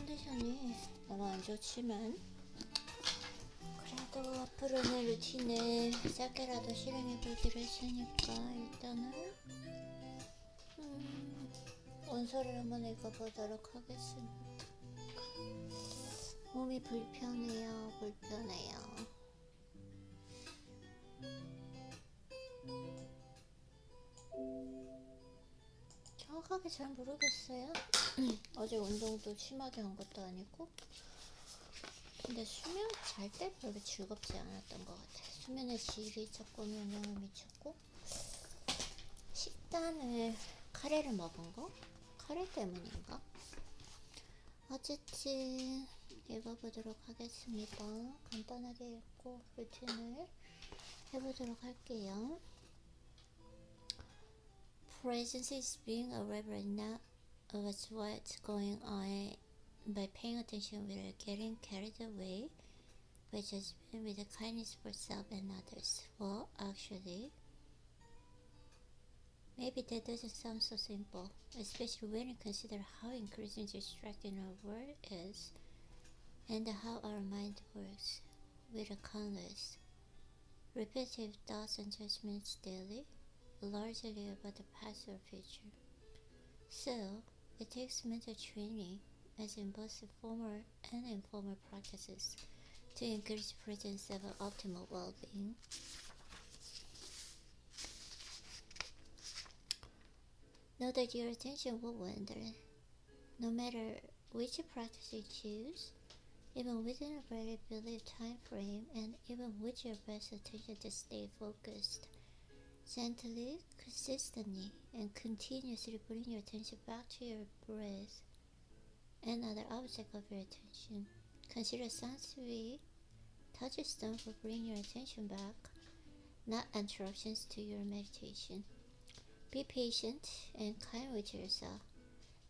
컨디션이 너무 안 좋지만 그래도 앞으로는 루틴을 짧게라도 실행해보기로 했으니까 일단은 원서를 한번 읽어보도록 하겠습니다. 몸이 불편해요. 정확하게 잘 모르겠어요. 어제 운동도 심하게 한 것도 아니고, 근데 수면 잘 때 별로 즐겁지 않았던 것 같아요. 수면의 질이 조금 영향을 미쳤고, 식단을 카레를 먹은 거? 카레 때문인가? 어쨌든 읽어보도록 하겠습니다. 간단하게 읽고 루틴을 해보도록 할게요. Presence is being aware right now of what's going on by paying attention without getting carried away by judgment with kindness for self and others. Well, actually, maybe that doesn't sound so simple, especially when you consider how increasingly distracting our world is and how our mind works with countless repetitive thoughts and judgments daily, largely about the past or future. So, it takes mental training, as in both formal and informal practices, to increase presence of optimal well-being. Know that your attention will wander, no matter which practice you choose, even within a very believed time frame, and even with your best attention to stay focused. Gently, consistently, and continuously bring your attention back to your breath and other object of your attention. Consider sounds to be touchstone for bringing your attention back, not interruptions to your meditation. Be patient and kind with yourself.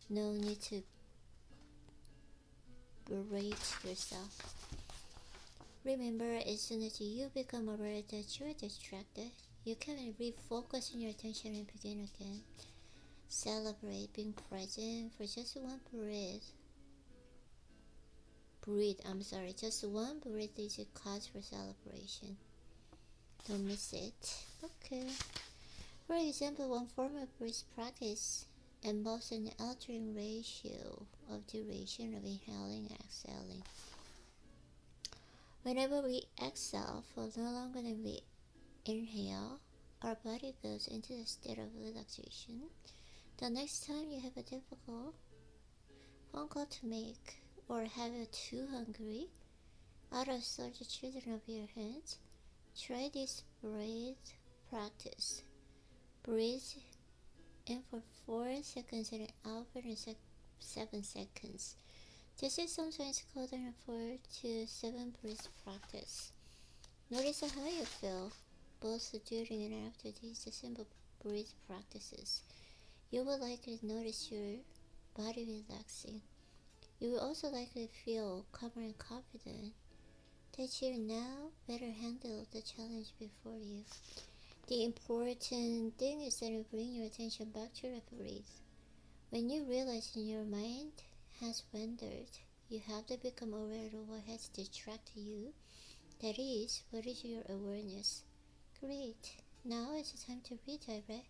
No need to berate yourself. Remember, as soon as you become aware that you are distracted, you can refocus your attention and begin again. Celebrate being present for just one breath. Just one breath is a cause for celebration. Don't miss it. Okay. For example, one form of breath practice involves an altering ratio of duration of inhaling and exhaling. Whenever we exhale for no longer than we inhale, our body goes into a state of relaxation. The next time you have a difficult phone call to make, or have a too hungry out of such children of your hands, try this breath practice. Breathe in for 4 seconds and out for 7 seconds. This is sometimes called a 4 to 7 breath practice. Notice how you feel both during and after these simple breath practices. You will likely notice your body relaxing. You will also likely feel calmer and confident that you now better handle the challenge before you. The important thing is that you bring your attention back to your breath. When you realize your mind has wandered, you have to become aware of what has distracted you. That is, what is your awareness? Great. Now it's time to redirect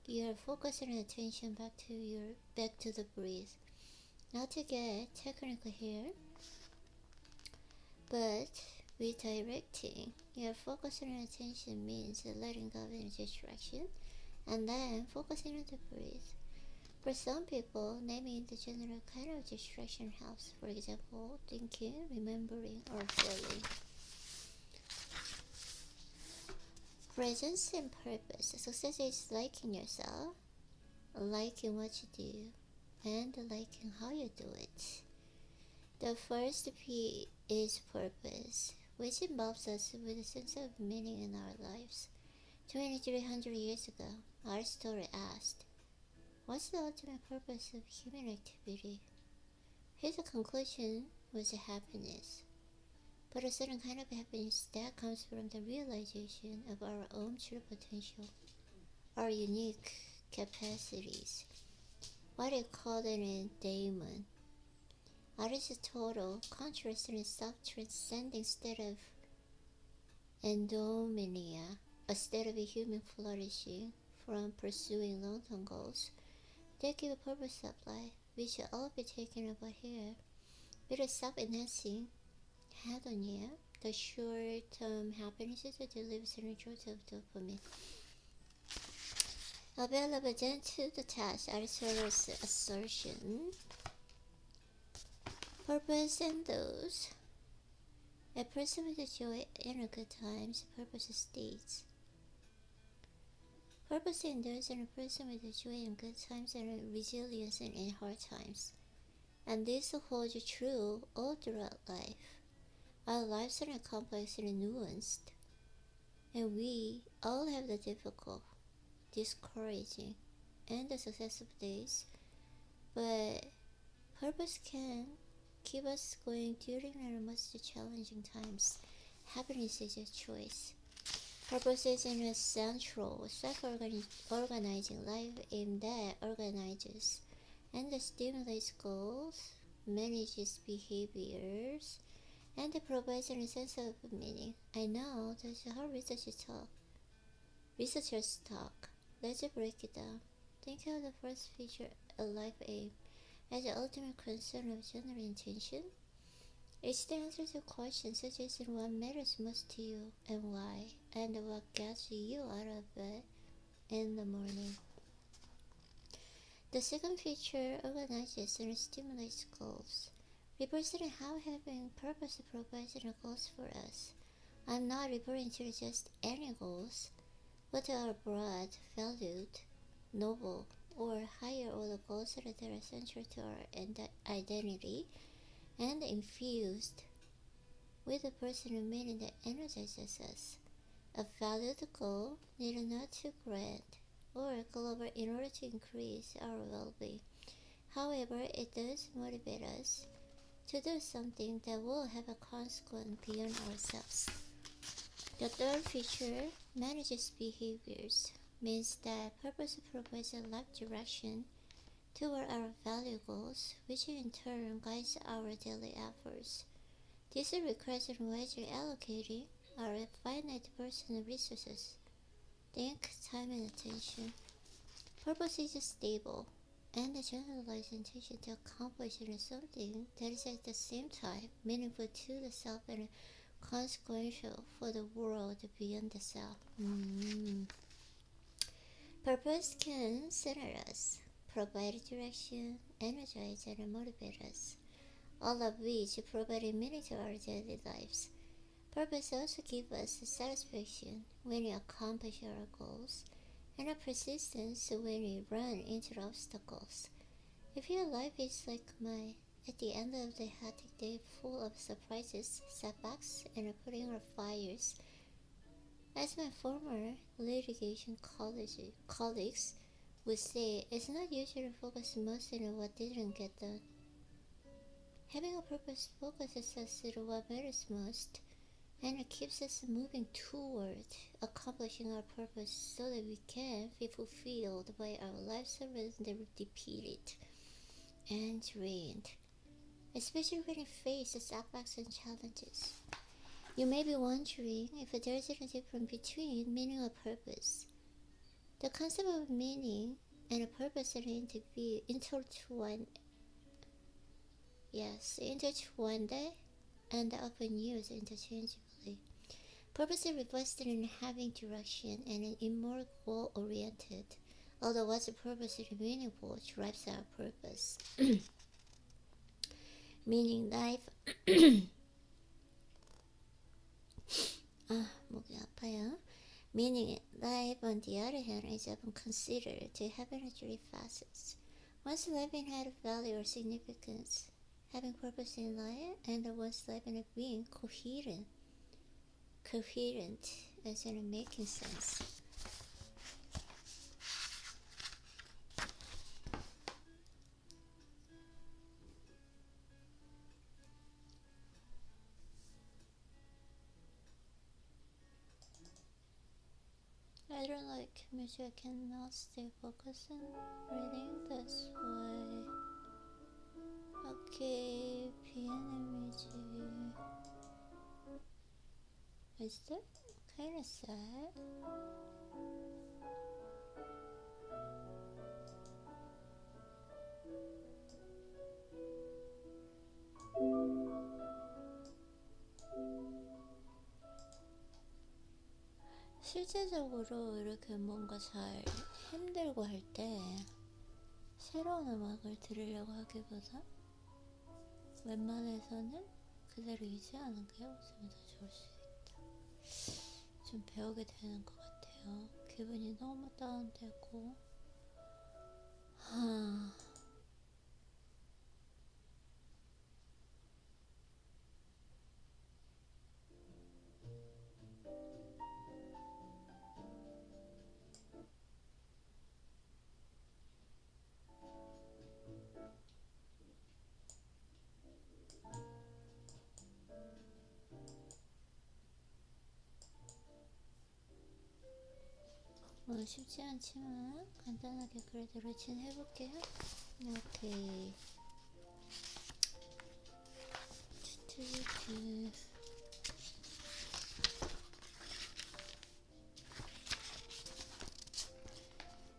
your focus and attention back to the breath. Not to get technical here, but redirecting your focus and attention means letting go of any distraction and then focusing on the breath. For some people, naming the general kind of distraction helps. For example, thinking, remembering, or feeling. Presence and purpose. Success is liking yourself, liking what you do, and liking how you do it. The first P is purpose, which involves us with a sense of meaning in our lives. 2,300 years ago, Aristotle asked, "What's the ultimate purpose of human activity?" His conclusion was happiness, but a certain kind of happiness that comes from the realization of our own true potential, our unique capacities, what he called an daemon. Aristotle contrasted in self-transcending state of endomania, a state of a human flourishing from pursuing long-term goals that give a purpose of life, which all be taken about here, with a self-enhancing hedonia, the short-term happiness that delivers an jolt of dopamine. Available then to the test Aristotle's assertion. Purpose and those. A person with joy in good times, purpose states. Purpose endures in a person with joy in good times and resilience in hard times. And this holds true all throughout life. Our lives are complex and nuanced, and we all have the difficult, discouraging, and the successful days, but purpose can keep us going during our most challenging times. Happiness is a choice. Purpose is an essential self-organizing life aimed at organizes and stimulates goals, manages behaviors, and provides a sense of meaning. I know that's how researchers talk. Let's break it down. Think of the first feature, a life aim, as the ultimate concern of general intention. It's the answer to questions such as what matters most to you and why, and what gets you out of bed in the morning. The second feature organizes and stimulates goals, representing how having purpose provides goals for us. I'm not referring to just any goals, but are broad, valued, noble, or higher order goals that are essential to our identity and infused with a personal meaning that energizes us. A valued goal need not to grand or global in order to increase our well-being. However, it does motivate us to do something that will have a consequence beyond ourselves. The third feature, manages behaviors, means that purpose provides a life direction toward our value goals, which in turn guides our daily efforts. This requires wisely allocating our finite personal resources, think, time, and attention. Purpose is stable and a generalized intention to accomplish something that is at the same time meaningful to the self and consequential for the world beyond the self. Purpose can center us, provide direction, energize, and motivate us, all of which provide meaning to our daily lives. Purpose also gives us satisfaction when we accomplish our goals, and a persistence when we run into obstacles. If your life is like mine, at the end of the hectic day full of surprises, setbacks, and putting out fires, as my former litigation colleagues would say, it's not usually focused mostly on what didn't get done. Having a purpose focuses us on what matters most, and it keeps us moving toward accomplishing our purpose so that we can be fulfilled by our lives rather than defeated and drained, especially when we face setbacks and challenges. You may be wondering if there is a difference between meaning and purpose. The concept of meaning and a purpose are intertwined, and often used interchangeably. Purpose is reflected in having direction and is more goal-oriented, although what's a purpose is meaningful drives our purpose. Meaning life 목이 아파요. Meaning life, on the other hand, is often considered to have three facets. One's living had value or significance, having purpose in life, and one's living being coherent as in making sense. I don't like music, I cannot stay focused on reading, that's why Okay, piano music. Is that kind of sad? 실제적으로 이렇게 뭔가 잘 힘들고 할 때 새로운 음악을 들으려고 하기보다 웬만해서는 그대로 유지하는 게 웃음이 더 좋을 수 있다. 좀 배우게 되는 것 같아요. 기분이 너무 다운되고 오늘 쉽지 않지만 간단하게 그래도 루틴 해볼게요. 오케이.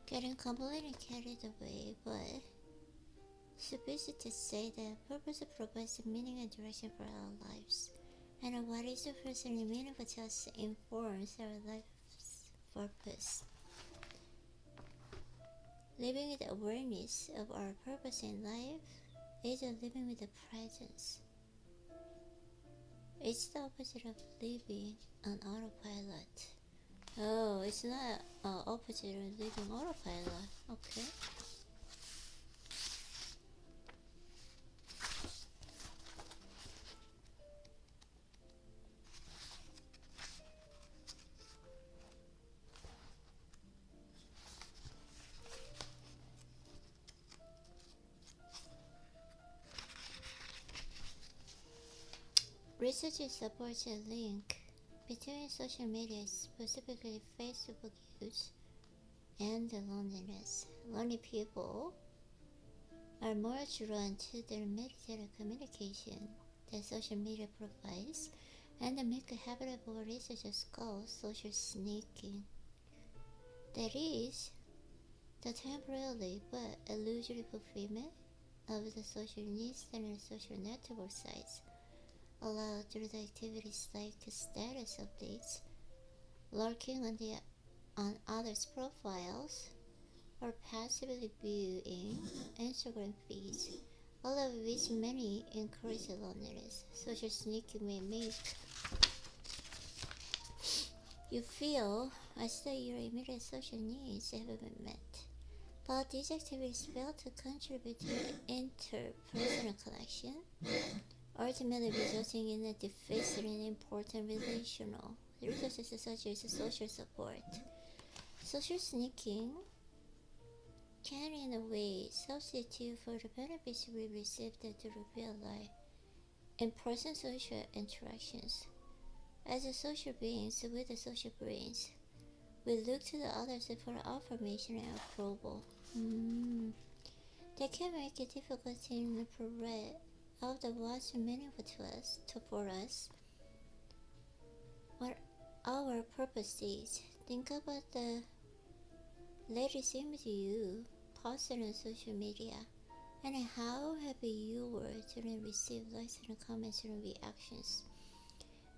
Getting completely carried away, but suffice it to say that purpose provides meaning and direction for our lives, and what is personally meaningful to us informs our life's purpose. Living with awareness of our purpose in life is living with the presence. It's the opposite of living on autopilot. Oh, it's not opposite of living autopilot. Okay. Research supports a link between social media, specifically Facebook use, and loneliness. Lonely people are more drawn to the immediate communication that social media provides, and make a habitable researchers call social sneaking. That is, the temporary but illusory fulfillment of the social needs and social network sites allowed through the activities like status updates, lurking on others' profiles, or passively viewing Instagram feeds, all of which many encourage loneliness. Social sneaking may make you feel as though your immediate social needs haven't been met, but these activities fail to contribute to interpersonal connection, ultimately resulting in a deficit in important relational resources such as social support. Social sneaking can in a way substitute for the benefits we receive through real life in-person social interactions. As social beings with the social brains, we look to the others for affirmation and approval. That can make it difficult to interpret of the what's meaningful for us, what our purpose is. Think about the latest image you posted on social media, and how happy you were to receive likes and comments and reactions.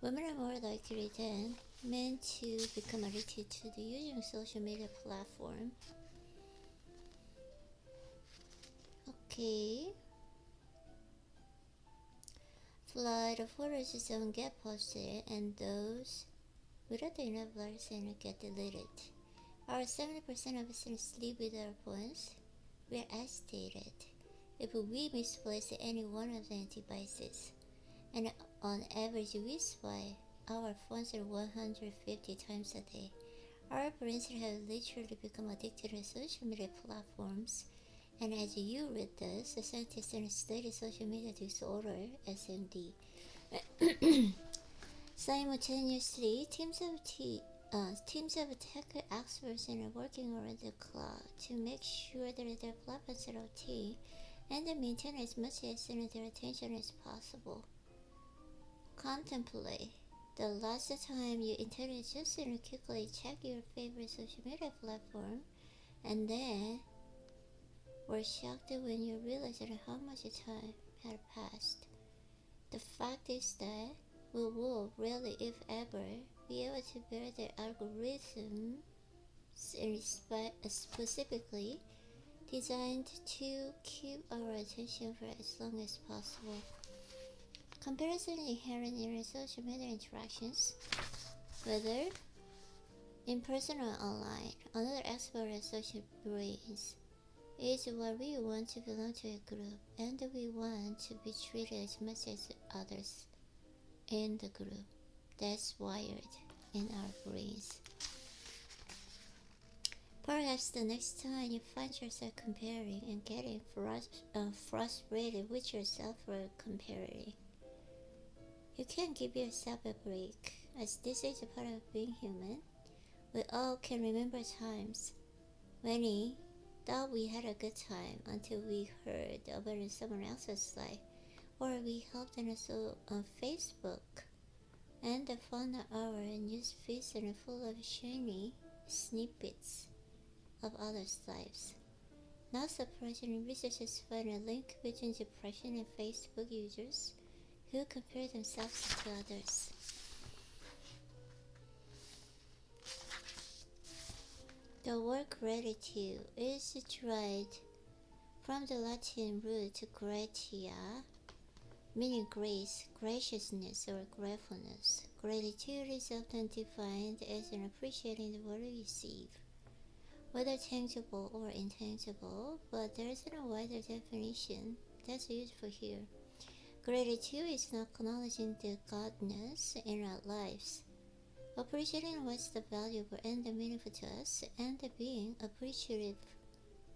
Women are more likely than men to become addicted to the using social media platform. Okay. Flood photos don't get posted, and those without enough likes and get deleted. Our 70% of us sleep with our phones. We are as stated if we misplace any one of the devices, and on average we swipe our phones 150 times a day. Our brains have literally become addicted to social media platforms, and as you read this, the scientists study social media disorder (SMD). Simultaneously, teams of tech experts are working around the clock to make sure that their platforms are OT and maintain as much as their attention as possible. Contemplate the last time you intended just to quickly check your favorite social media platform, and then were shocked when you realized how much time had passed. The fact is that we will rarely, if ever, be able to bear the algorithm specifically designed to keep our attention for as long as possible. Comparison inherent in social media interactions, whether in person or online. Another aspect of social brains is what we want to belong to a group, and we want to be treated as much as others in the group. That's wired in our brains. Perhaps the next time you find yourself comparing and getting frustrated with yourself for comparing, you can give yourself a break, as this is a part of being human. We all can remember times when we thought we had a good time until we heard about someone else's life, or we helped in on Facebook, and found our news feeds are full of shiny snippets of others' lives. Not surprisingly, researchers find a link between depression and Facebook users who compare themselves to others. The word gratitude is derived from the Latin root gratia, meaning grace, graciousness, or gratefulness. Gratitude is often defined as an appreciating what we receive, whether tangible or intangible, but there is a wider definition that's useful here. Gratitude is not acknowledging the goodness in our lives, appreciating what's the valuable and the meaningful to us, and being appreciative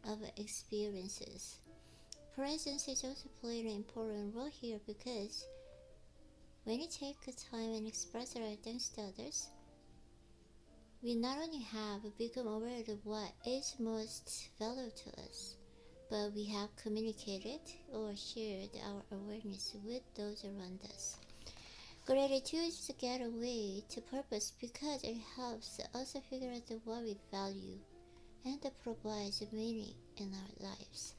of experiences. Presence is also playing an important role here, because when we take time and express our thanks to others, we not only have become aware of what is most valuable to us, but we have communicated or shared our awareness with those around us. Gratitude is a gateway to purpose, because it helps us figure out what we value and provides meaning in our lives.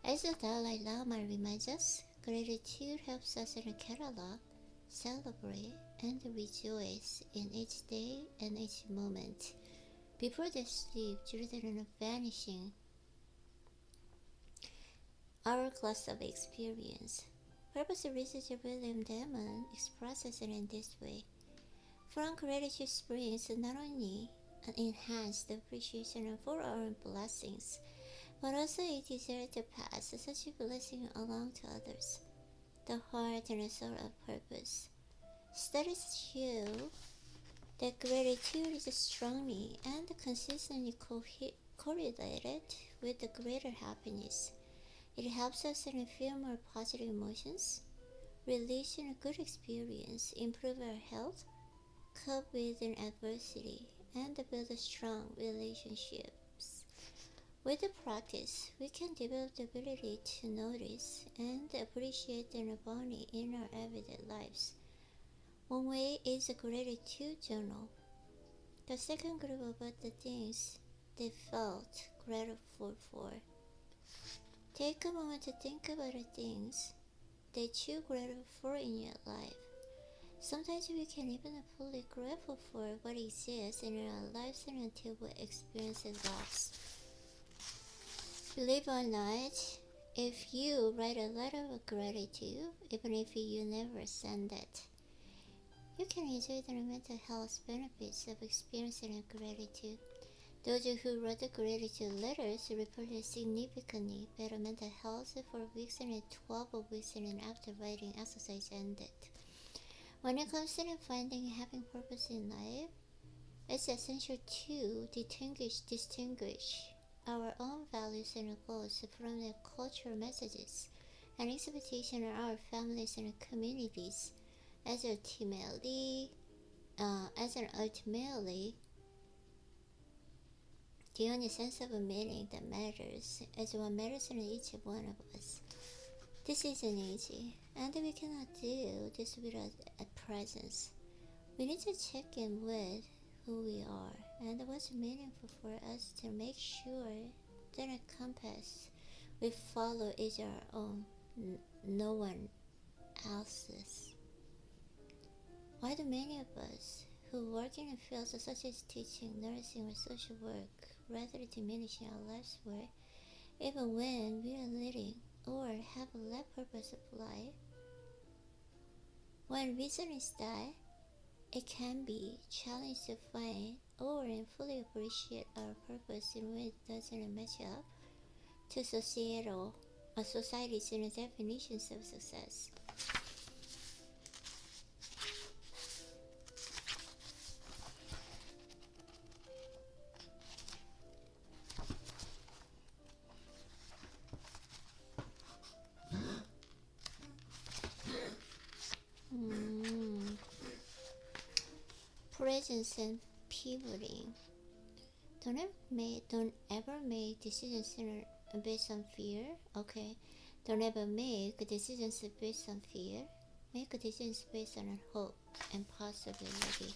As the Dalai Lama reminds us, gratitude helps us in a catalog, celebrate, and rejoice in each day and each moment before they sleep, rather than vanishing hourglass of experience. Purpose researcher William Damon expresses it in this way: from gratitude springs not only an enhanced appreciation for our blessings, but also a desire to pass such a blessing along to others. The heart and soul of purpose. Studies show that gratitude is strongly and consistently correlated with the greater happiness. It helps us feel more positive emotions, release a good experience, improve our health, cope with adversity, and build strong relationships. With the practice, we can develop the ability to notice and appreciate the beauty in our everyday lives. One way is a gratitude journal. The second group about the things they felt grateful for. Take a moment to think about the things that you're grateful for in your life. Sometimes we can even fully grateful for what exists in our lives until we experience loss. Believe it or not, if you write a letter of gratitude, even if you never send it, you can enjoy the mental health benefits of experiencing gratitude. Those who wrote the gratitude letters reported significantly better mental health for weeks and 12 weeks after writing exercise ended. When it comes to finding having purpose in life, it's essential to distinguish our own values and goals from the cultural messages and expectations of our families and communities, as ultimately the only sense of meaning that matters is what matters in each one of us. This isn't easy, and we cannot do this without a presence. We need to check in with who we are and what's meaningful for us to make sure that our compass we follow is our own, no one else's. Why do many of us who work in fields such as teaching, nursing, or social work rather diminishing our life's work even when we are leading or have a left purpose of life? One reason is that it can be challenging to find or fully appreciate our purpose in a way that doesn't match up to society's definitions of success. Presence and pivoting. Don't ever make decisions based on fear. Okay, don't ever make decisions based on fear. Make decisions based on hope and possibility.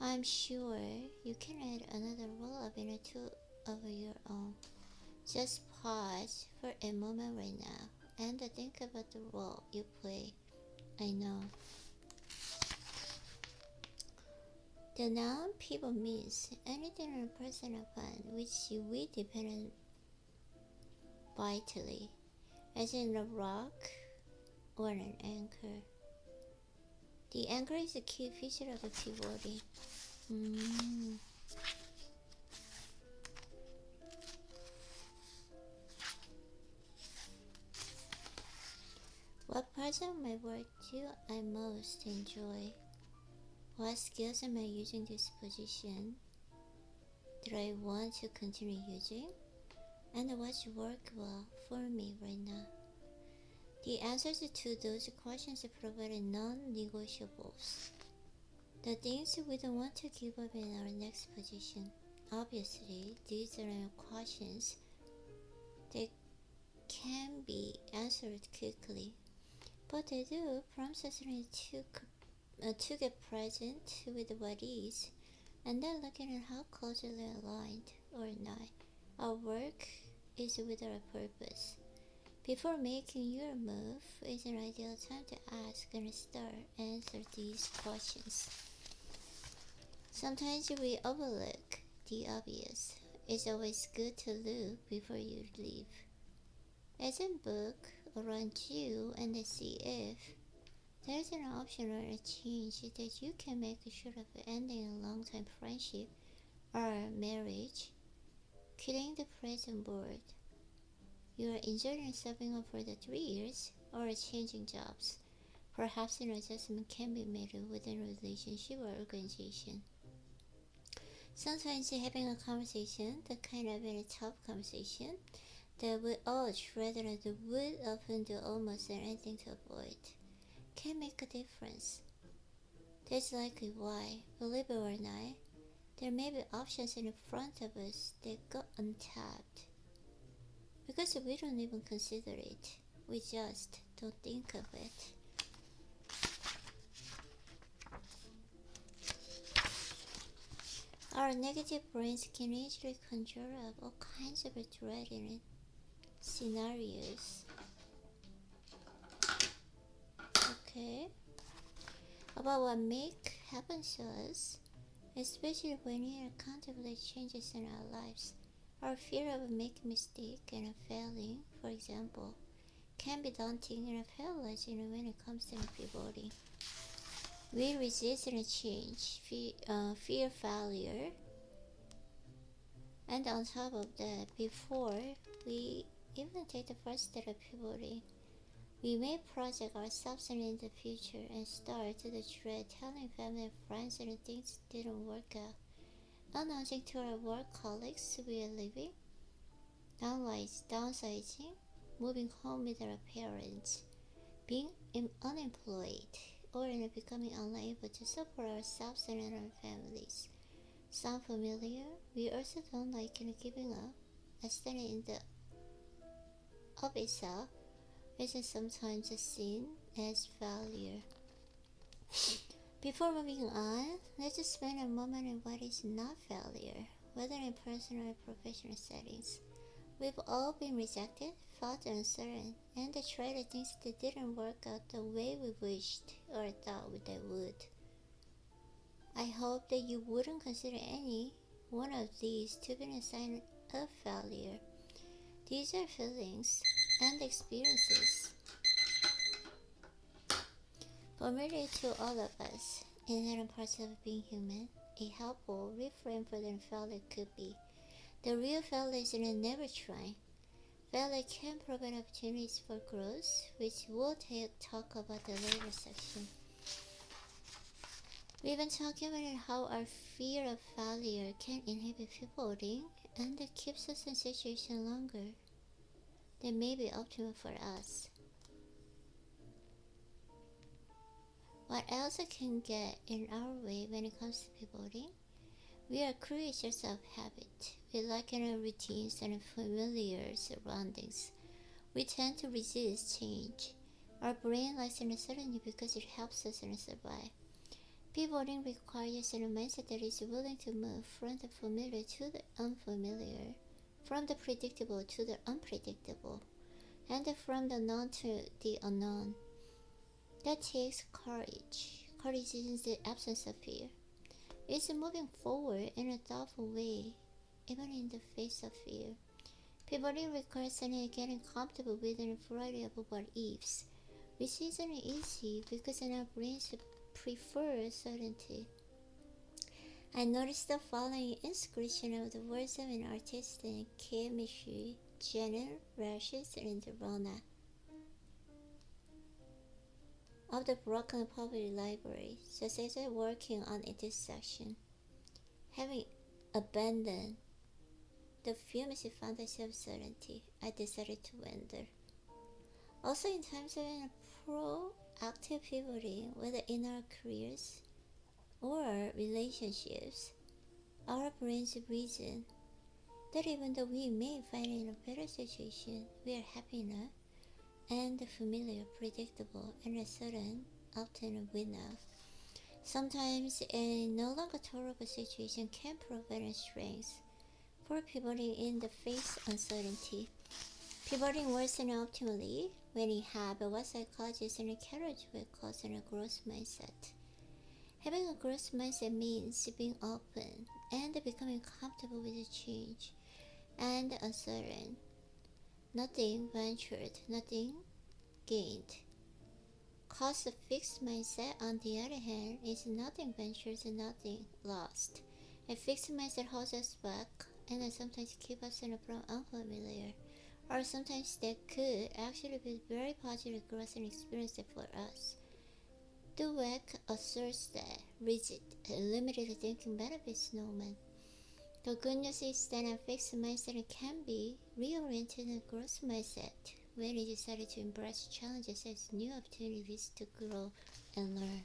I'm sure you can add another roll-up in a two of your own. Just pause for a moment right now and think about the role you play. I know. The noun people means anything or person upon which we depend vitally, as in a rock or an anchor. The anchor is a key feature of a pivoting. What parts of my work do I most enjoy? What skills am I using this position that I want to continue using? And what's work well for me right now? The answers to those questions provide non-negotiables. The things we don't want to give up in our next position. Obviously, these are questions that can be answered quickly, but they do prompt us to get present with what is, and then looking at how closely aligned or not our work is with our purpose. Before making your move is an ideal time to ask and start answer these questions. Sometimes we overlook the obvious. It's always good to look before you leave. As in book around you and see if there's an option or a change that you can make sure of ending a long-time friendship or marriage, quitting the present board you are enjoying serving on for the 3 years, or changing jobs. Perhaps an adjustment can be made within a relationship or organization. Sometimes having a conversation, the kind of a tough conversation, that would urge rather than would often do almost anything to avoid, can make a difference. That's likely why, believe it or not, there may be options in front of us that go untapped. Because we don't even consider it, we just don't think of it. Our negative brains can easily conjure up all kinds of threatening scenarios. Okay, about what may happen to us, especially when we contemplate changes in our lives. Our fear of making mistake and failing, for example, can be daunting and paralyzing when it comes to pivoting. We resist change, fear failure, and on top of that, before we even take the first step of pivoting, we may project ourselves into the future and start to dread telling family and friends that things didn't work out, announcing to our work colleagues we are leaving, downsizing, moving home with our parents, being unemployed, or becoming unable to support ourselves and our families. Sound familiar? We also don't like giving up, standing in the of itself, is sometimes seen as failure. Before moving on, let's just spend a moment on what is not failure, whether in personal or professional settings. We've all been rejected, felt uncertain, and tried things that didn't work out the way we wished or thought they would. I hope that you wouldn't consider any one of these to be a sign of failure. These are feelings and experiences familiar to all of us, inherent parts of being human. A helpful reframe for the failure could be: the real failure is in never trying. Failure can provide opportunities for growth, which we'll talk about the later section. We've been talking about how our fear of failure can inhibit pivoting and that keeps us in situations longer than may be optimal for us. What else can get in our way when it comes to pivoting? We are creatures of habit. We like our routines and familiar surroundings. We tend to resist change. Our brain likes uncertainty because it helps us survive. Pivoting requires a mindset that is willing to move from the familiar to the unfamiliar, from the predictable to the unpredictable, and from the known to the unknown. That takes courage. Courage is the absence of fear. It's moving forward in a thoughtful way, even in the face of fear. Pivoting requires getting comfortable with a variety of what ifs, which isn't easy because our brains prefer certainty. I noticed the following inscription of the words of an artist in chemistry, Jenner Rashes and Rona, of the Brooklyn Public Library, just as I working on this section. Having abandoned the fumigated fantasy of certainty, I decided to wander. Also, in times of proactive pivoting, whether in our careers or relationships, our brains reason that even though we may find in a better situation, we are happy enough and familiar, predictable, and certain often we know. Sometimes a no longer tolerable situation can provide strength for pivoting in the face of uncertainty. Pivoting works optimally when you have what psychologists and characters will call a growth mindset. Having a growth mindset means being open and becoming comfortable with change and uncertain. Nothing ventured, nothing gained. Cause a fixed mindset, on the other hand, is nothing ventured and nothing lost. A fixed mindset holds us back and sometimes keeps us from unfamiliar, or sometimes that could actually be very positive growth and experience for us. Dweck asserts that rigid, limited thinking benefits no man. The good news is that a fixed mindset can be reoriented in a growth mindset when you decided to embrace challenges as new opportunities to grow and learn.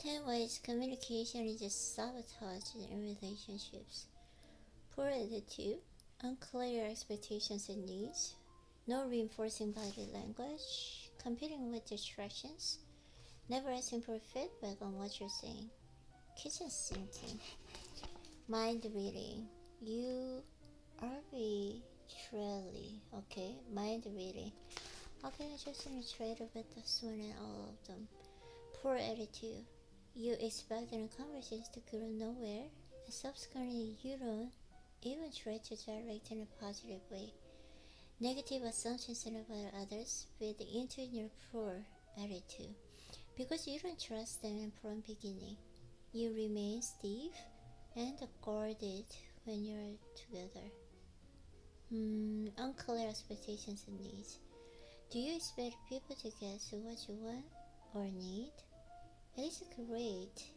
Ten ways communication is just sabotaged in relationships. Poor attitude, unclear expectations and needs, no reinforcing body language, competing with distractions, never asking for feedback on what you're saying, kitchen sinking, mind reading, you arbitrarily, okay, mind reading. Okay, I just want to trade with this one and all of them. Poor attitude. You expect the conversations to go nowhere, and subsequently you don't even try to direct in a positive way. Negative assumptions about others feed into your poor attitude because you don't trust them from beginning. You remain stiff and guarded when you're together. Unclear expectations and needs. Do you expect people to guess what you want or need? It is great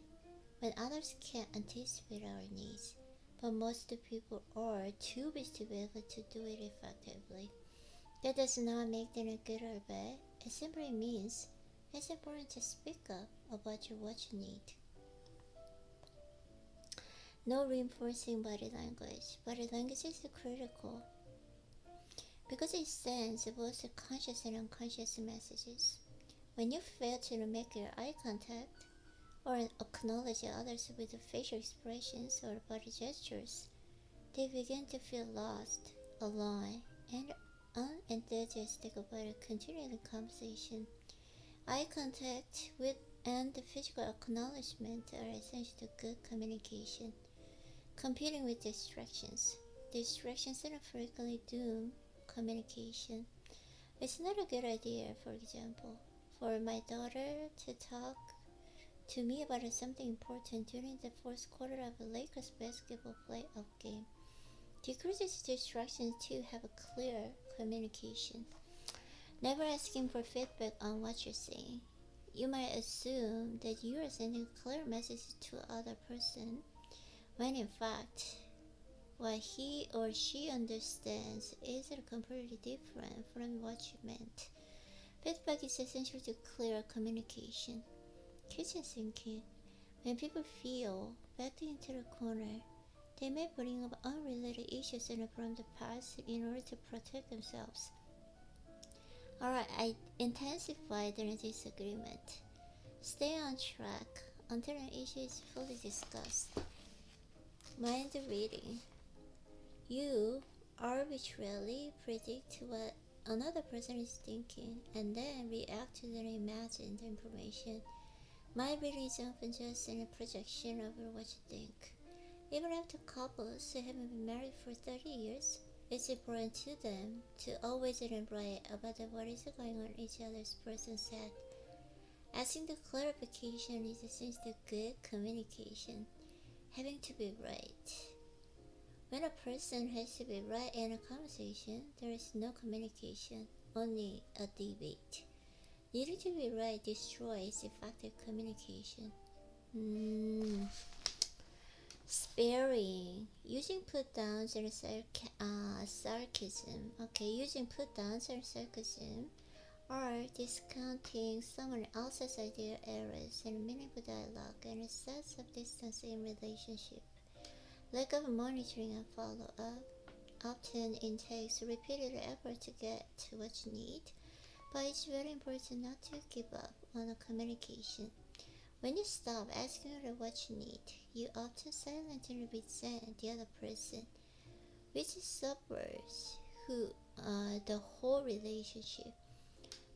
when others can't anticipate our needs, but most people are too busy to be able to do it effectively. That does not make them good or bad. It simply means it's important to speak up about what you need. No reinforcing body language. Body language is critical because it sends both conscious and unconscious messages. When you fail to make your eye contact or acknowledge others with facial expressions or body gestures, they begin to feel lost, alone, and unenthusiastic about continuing the conversation. Eye contact with and physical acknowledgement are essential to good communication. Competing with distractions. Distractions are frequently doom communication. It's not a good idea, for example, for my daughter to talk to me about something important during the fourth quarter of a Lakers basketball playoff game. Decreases distractions to have a clear communication. Never asking for feedback on what you're saying. You might assume that you are sending a clear message to other person when in fact what he or she understands is completely different from what you meant. Feedback is essential to clear communication. Kitchen sinking. When people feel backed into the corner, they may bring up unrelated issues from the past in order to protect themselves. Alright, I intensify the disagreement. Stay on track until an issue is fully discussed. Mind reading. You arbitrarily predict what another person is thinking and then react to the imagined information. Mind reading is often just a projection of what you think. Even after couples who haven't been married for 30 years, it's important to them to always write about what is going on in each other's person's head. Asking the clarification is essential to good communication. Having to be right. When a person has to be right in a conversation, there is no communication, only a debate. Needing to be right destroys effective communication. Sparing. Using put-downs and sarcasm. Using put-downs and sarcasm or discounting someone else's idea, errors, and meaningful dialogue and a sense of distance in relationship. Lack of monitoring and follow-up often entails repeated effort to get to what you need, but it's very important not to give up on a communication. When you stop asking what you need, you often silently resent the other person, which suffers the whole relationship.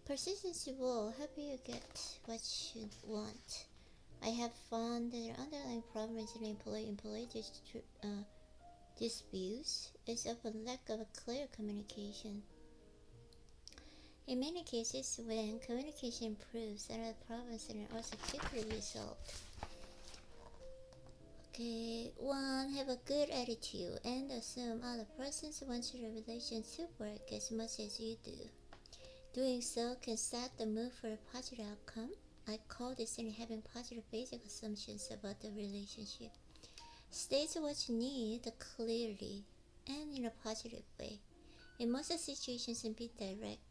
Persistence will help you get what you want. I have found that the underlying problems in employee disputes is often lack of clear communication. In many cases, when communication improves, other problems are also quickly resolved. 1. Have a good attitude and assume other persons want your relation to work as much as you do. Doing so can set the mood for a positive outcome. I call this in having positive basic assumptions about the relationship. State what you need clearly and in a positive way. In most situations, being direct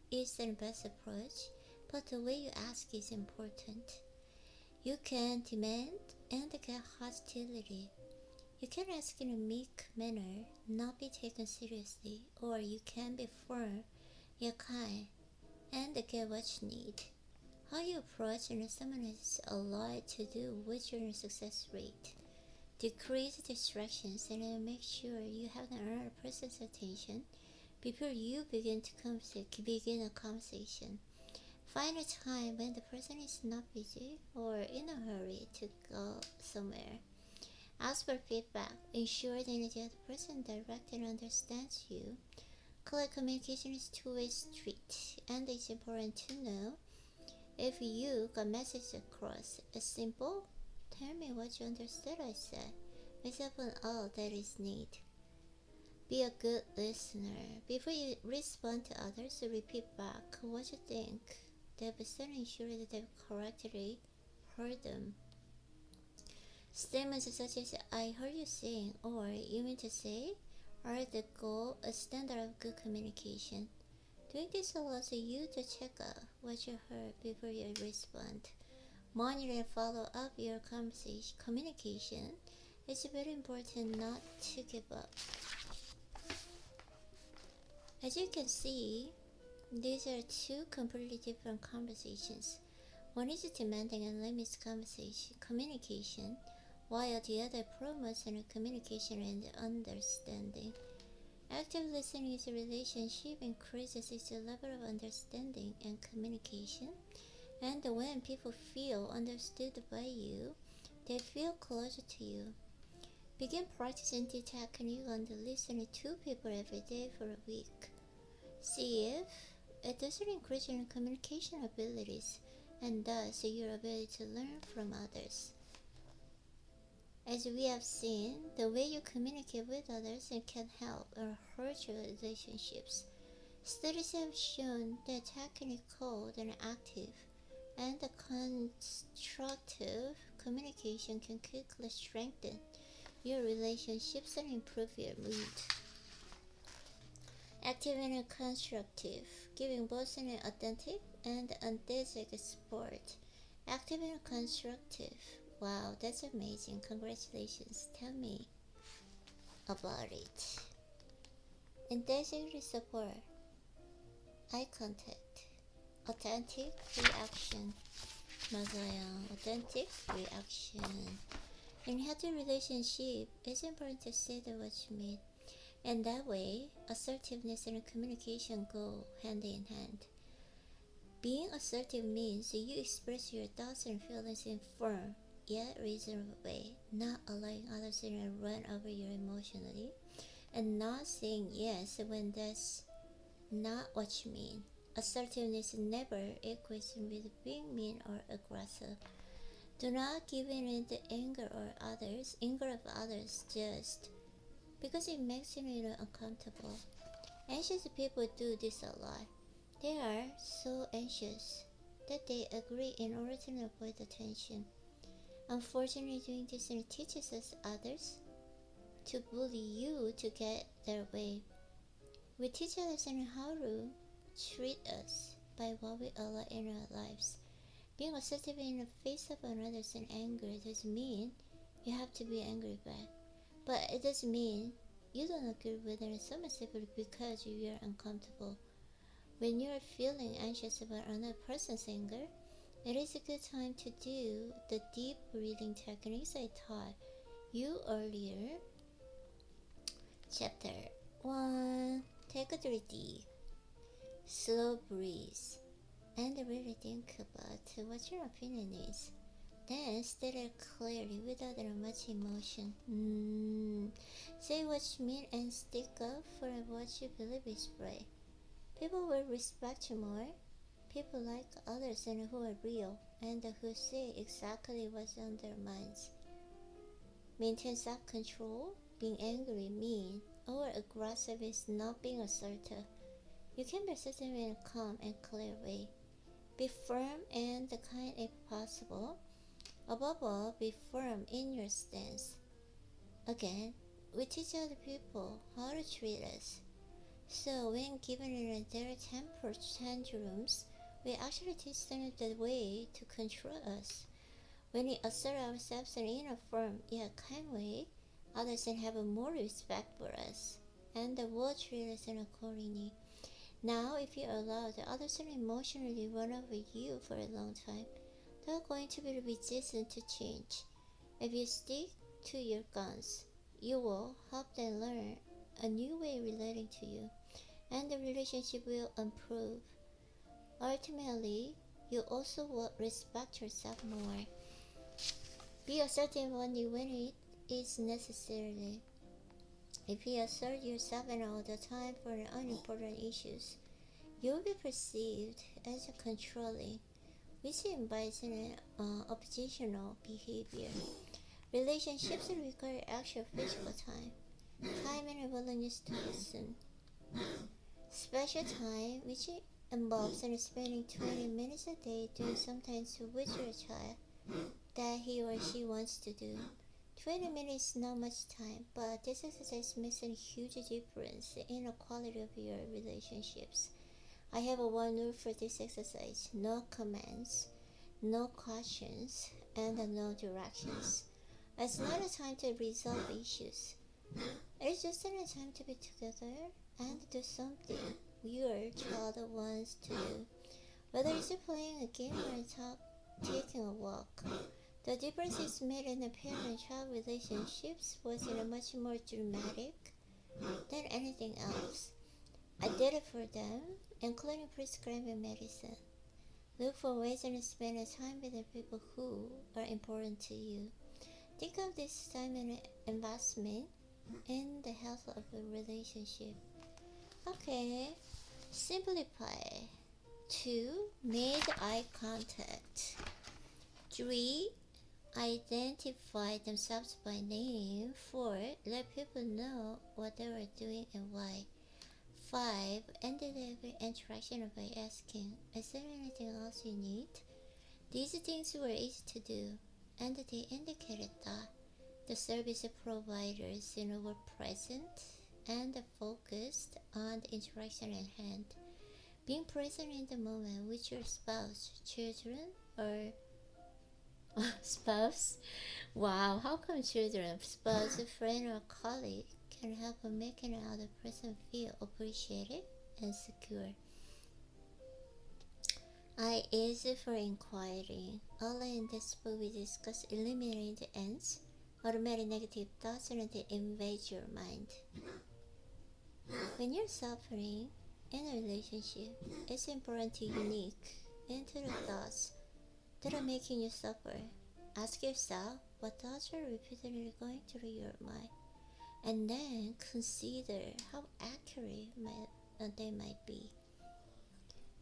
is the best approach, but the way you ask is important. You can demand and get hostility. You can ask in a meek manner, not be taken seriously, or you can be firm yet kind and get what you need. How you approach someone has a lot to do with your success rate. Decrease distractions and make sure you have another person's attention before you begin a conversation. Find a time when the person is not busy or in a hurry to go somewhere. Ask for feedback. Ensure that the other person directly understands you. Clear communication is two-way street, and it's important to know if you got message across. Simple Tell me what you understood, I said, based upon all that is need. Be a good listener. Before you respond to others, repeat back what you think. They've ensure that they've correctly heard them. Statements such as I heard you saying or you mean to say are the gold standard of good communication. Doing this allows you to check out what you heard before you respond. Monitor and follow up your communication. It's very important not to give up. As you can see, these are two completely different conversations. One is demanding and limits communication, while the other promotes communication and understanding. Active listening is a relationship increases its level of understanding and communication, and when people feel understood by you, they feel closer to you. Begin practicing the technique on listening to people every day for a week. See if it doesn't increase your communication abilities and thus your ability to learn from others. As we have seen, the way you communicate with others can help or hurt your relationships. Studies have shown that technique called an active and constructive communication can quickly strengthen your relationships and improve your mood. Active and constructive, giving both an authentic and enthusiastic support. Active and constructive. Wow, that's amazing. Congratulations. Tell me about it. Enthusiastic support. Eye contact. Authentic reaction. 맞아요. Authentic reaction. In healthy relationship, it's important to say what you mean. And that way, assertiveness and communication go hand in hand. Being assertive means you express your thoughts and feelings in firm yet reasonable way, not allowing others to run over you emotionally, and not saying yes when that's not what you mean. Assertiveness never equates with being mean or aggressive. Do not give in to anger of others just because it makes you uncomfortable. Anxious people do this a lot. They are so anxious that they agree in order to avoid attention. Unfortunately, doing this teaches us others to bully you to get their way. We teach others how to treat us by what we allow in our lives. Being assertive in the face of another's anger doesn't mean you have to be angry back. But it does mean you don't agree with it someone simply because you are uncomfortable. When you are feeling anxious about another person's anger, it is a good time to do the deep breathing techniques I taught you earlier. Chapter 1. Take a deep, slow breath and really think about what your opinion is. Then state it clearly without much emotion. Say what you mean and stick up for what you believe is right. People will respect you more. People like others and who are real and who say exactly what's on their minds. Maintain self-control. Being angry, mean, or aggressive is not being assertive. You can be assertive in a calm and clear way. Be firm and kind if possible. Above all, be firm in your stance. Again, we teach other people how to treat us. So when given in their temper tantrums, we actually teach them the way to control us. When we assert ourselves in a firm yet kind way, others can have more respect for us, and will treat us accordingly. Now, if you allow the others to emotionally run over you for a long time, they're going to be resistant to change. If you stick to your guns, you will help them learn a new way relating to you, and the relationship will improve. Ultimately, you also will respect yourself more. Be assertive only when it is necessary. If you assert yourself all the time for unimportant issues, you will be perceived as controlling, which invites an oppositional behavior. Relationships require actual physical time and a willingness to listen. Special time, which involves spending 20 minutes a day doing something with your child that he or she wants to do. 20 minutes is not much time, but this exercise makes a huge difference in the quality of your relationships. I have one rule for this exercise: no commands, no questions, and no directions. It's not a time to resolve issues. It's just a time to be together and do something your child wants to do. Whether it's playing a game or taking a walk, the difference is made in the parent-child relationships was much more dramatic than anything else. I did it for them, including prescribing medicine. Look for ways to spend time with the people who are important to you. Think of this time and investment in the health of a relationship. Okay, simplify. 2. Make eye contact. 3. Identify themselves by name. 4. Let people know what they are doing and why. 5. End every interaction by asking, is there anything else you need? These things were easy to do, and they indicated that the service providers were present and focused on the interaction at hand. Being present in the moment with your spouse, children, or spouse? Wow, how come children, spouse, friend, or colleague can help make another person feel appreciated and secure? I is for inquiring. Early in this book we discuss eliminating the ends, automatic negative thoughts and they invade your mind. When you're suffering in a relationship, it's important to unique into the thoughts that are making you suffer. Ask yourself what thoughts are repeatedly going through your mind, and then consider how accurate they might be.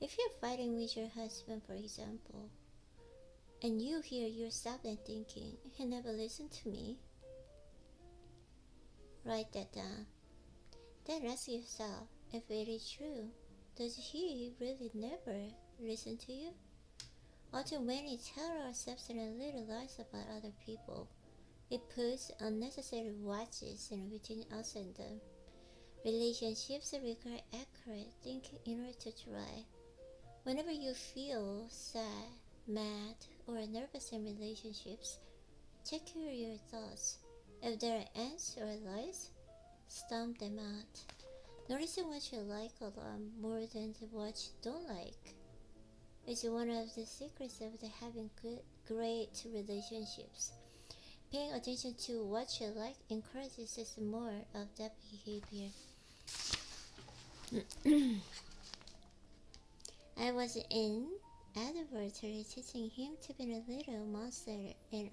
If you're fighting with your husband, for example, and you hear yourself and thinking, he never listened to me, write that down. Then ask yourself if it is true. Does he really never listen to you? Often when we tell ourselves little lies about other people, it puts unnecessary wedges between us and them. Relationships require accurate thinking in order to thrive. Whenever you feel sad, mad, or nervous in relationships, check your thoughts. If there are ends or lies, stomp them out. Noticing what you like a lot more than what you don't like is one of the secrets of having great relationships. Paying attention to what you like encourages more of that behavior. I was in advertising teaching him to be a little monster and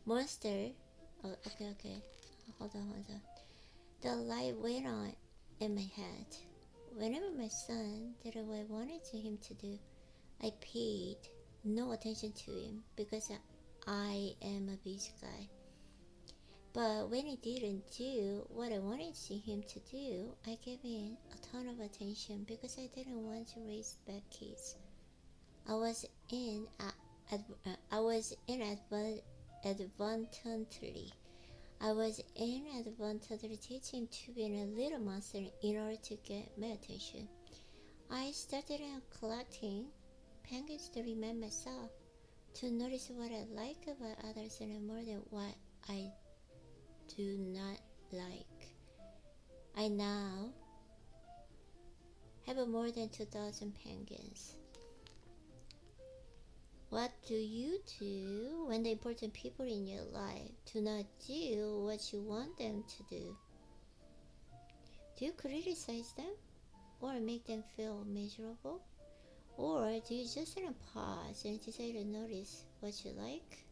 monster. Oh, okay. Hold on. The light went on in my head. Whenever my son did what I wanted him to do, I paid no attention to him because I am a busy guy. But when he didn't do what I wanted him to do, I gave him a ton of attention because I didn't want to raise bad kids. I was inadvertently teaching him to be a little monster in order to get my attention. I started collecting penguins to remind myself to notice what I like about others and more than what I do not like. I now have more than 2,000 penguins. What do you do when the important people in your life do not do what you want them to do? Do you criticize them or make them feel miserable? Or do you just pause and decide to notice what you like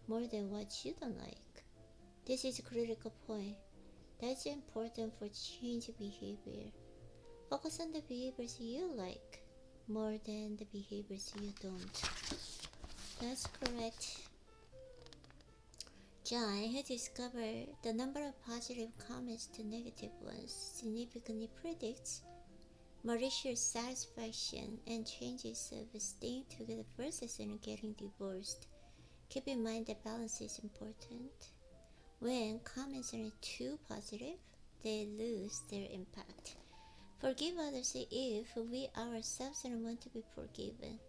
more than what you don't like? This is a critical point that's important for change behavior. Focus on the behaviors you like more than the behaviors you don't. That's correct. John, who discovered the number of positive comments to negative ones, significantly predicts Mauritius' satisfaction and changes of staying together versus getting divorced. Keep in mind that balance is important. When comments are too positive, they lose their impact. Forgive others if we ourselves don't want to be forgiven.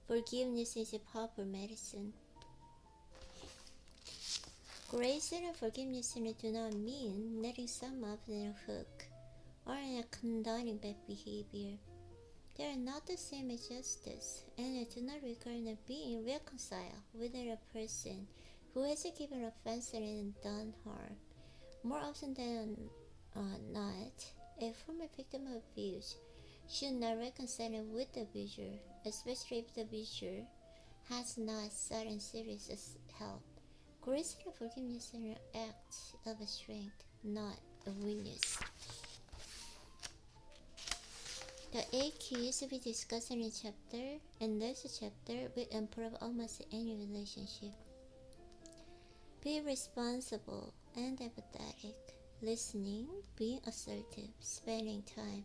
Forgiveness is a powerful medicine. Grace and forgiveness do not mean letting someone off the hook or condoning bad behavior. They are not the same as justice, and do not require being reconciled with a person who has given offense and done harm. More often than not, a former victim of abuse should not reconcile with the abuser, especially if the abuser has not sought serious help. Grace and forgiveness are an act of strength, not a weakness. The 8 keys we discussed in this chapter will improve almost any relationship. Be responsible and empathetic, listening, being assertive, spending time,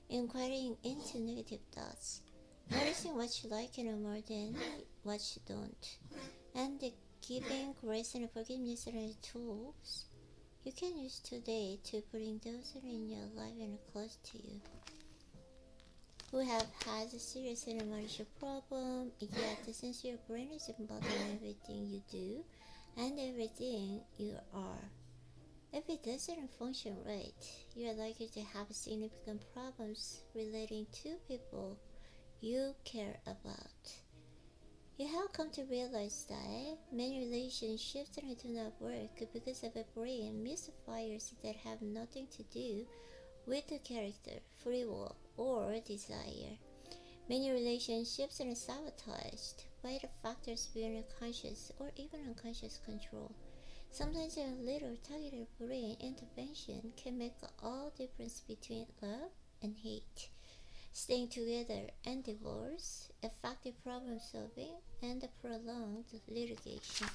inquiring into negative thoughts, noticing what you like more than what you don't, and giving grace and forgiveness are tools you can use today to bring those in your life and close to you who have had a serious marital problem, yet since your brain is involved in everything you do and everything you are. If it doesn't function right, you are likely to have significant problems relating to people you care about. You have come to realize that many relationships do not work because of a brain misfires that have nothing to do with the character, free will, or desire. Many relationships are sabotaged by the factors beyond conscious or even unconscious control. Sometimes a little targeted brain intervention can make all difference between love and hate, staying together and divorce, effective problem solving, and prolonged litigation.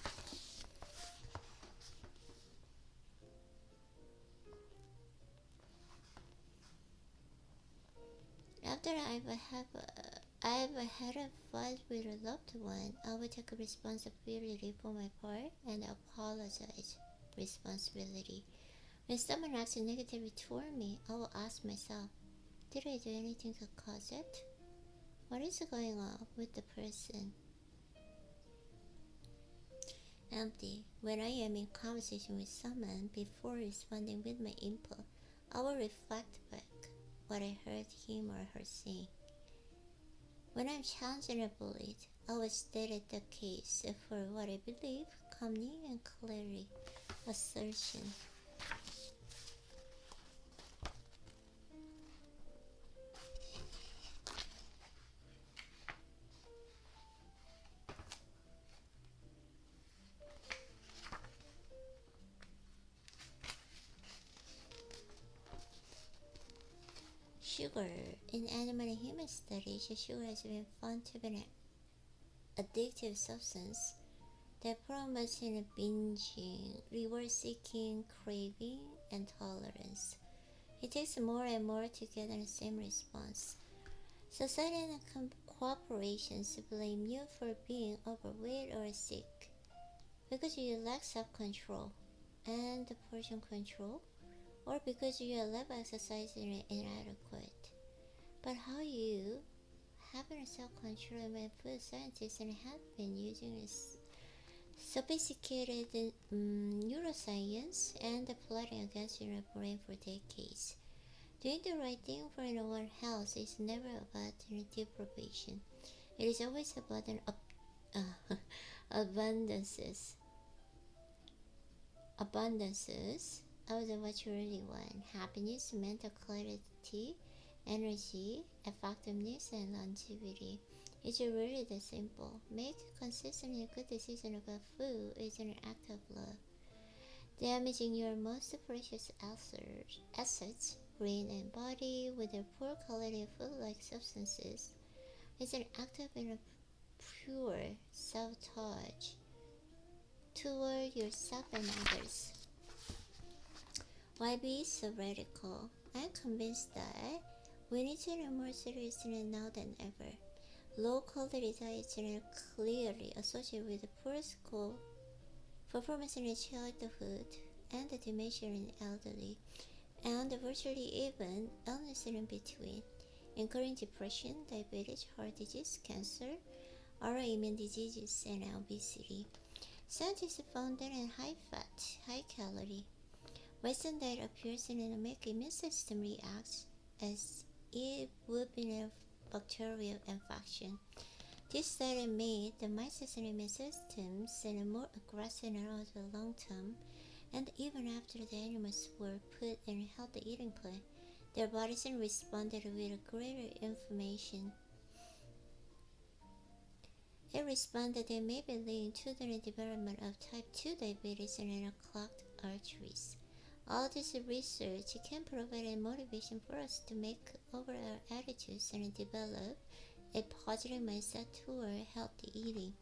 After I've had a fight with a loved one, I will take responsibility for my part and apologize. Responsibility. When someone acts negatively toward me, I will ask myself, did I do anything to cause it? What is going on with the person? Empty. When I am in conversation with someone, before responding with my input, I will reflect back what I heard him or her saying. When I'm challenged and bullied, I will state the case for what I believe, calmly and clearly. Assertion. Sugar. In animal and human studies, sugar has been found to be an addictive substance that promotes binging, reward-seeking, craving, and tolerance. It takes more and more to get the same response. Society and corporations blame you for being overweight or sick because you lack self-control and portion control, or because your level of exercise is inadequate. But how you having self-control when food scientists have been using sophisticated neuroscience and plotting against your brain for decades. Doing the right thing for our health is never about deprivation. It is always about an abundances of what you really want: happiness, mental clarity, energy, effectiveness, and longevity. It's really that simple. Make consistent and good decisions about food is an act of love. Damaging your most precious assets, brain and body, with a poor quality of food like substances is an active and a pure self-touch toward yourself and others. Why be so radical? I'm convinced that we need to know more seriously now than ever. Low-quality diets are clearly associated with poor school performance in childhood and dementia in elderly, and virtually even illness in between, including depression, diabetes, heart disease, cancer, autoimmune diseases, and obesity. Scientists found that in high-fat, high-calorie Western diet appears to make immune system react as it would be a bacterial infection. This diet made the mice and immune systems more aggressive over the long term, and even after the animals were put in a healthy eating plan, their bodies responded with greater inflammation. It responded that may be leading to the development of type 2 diabetes and clogged arteries. All this research can provide a motivation for us to make over our attitudes and develop a positive mindset toward healthy eating.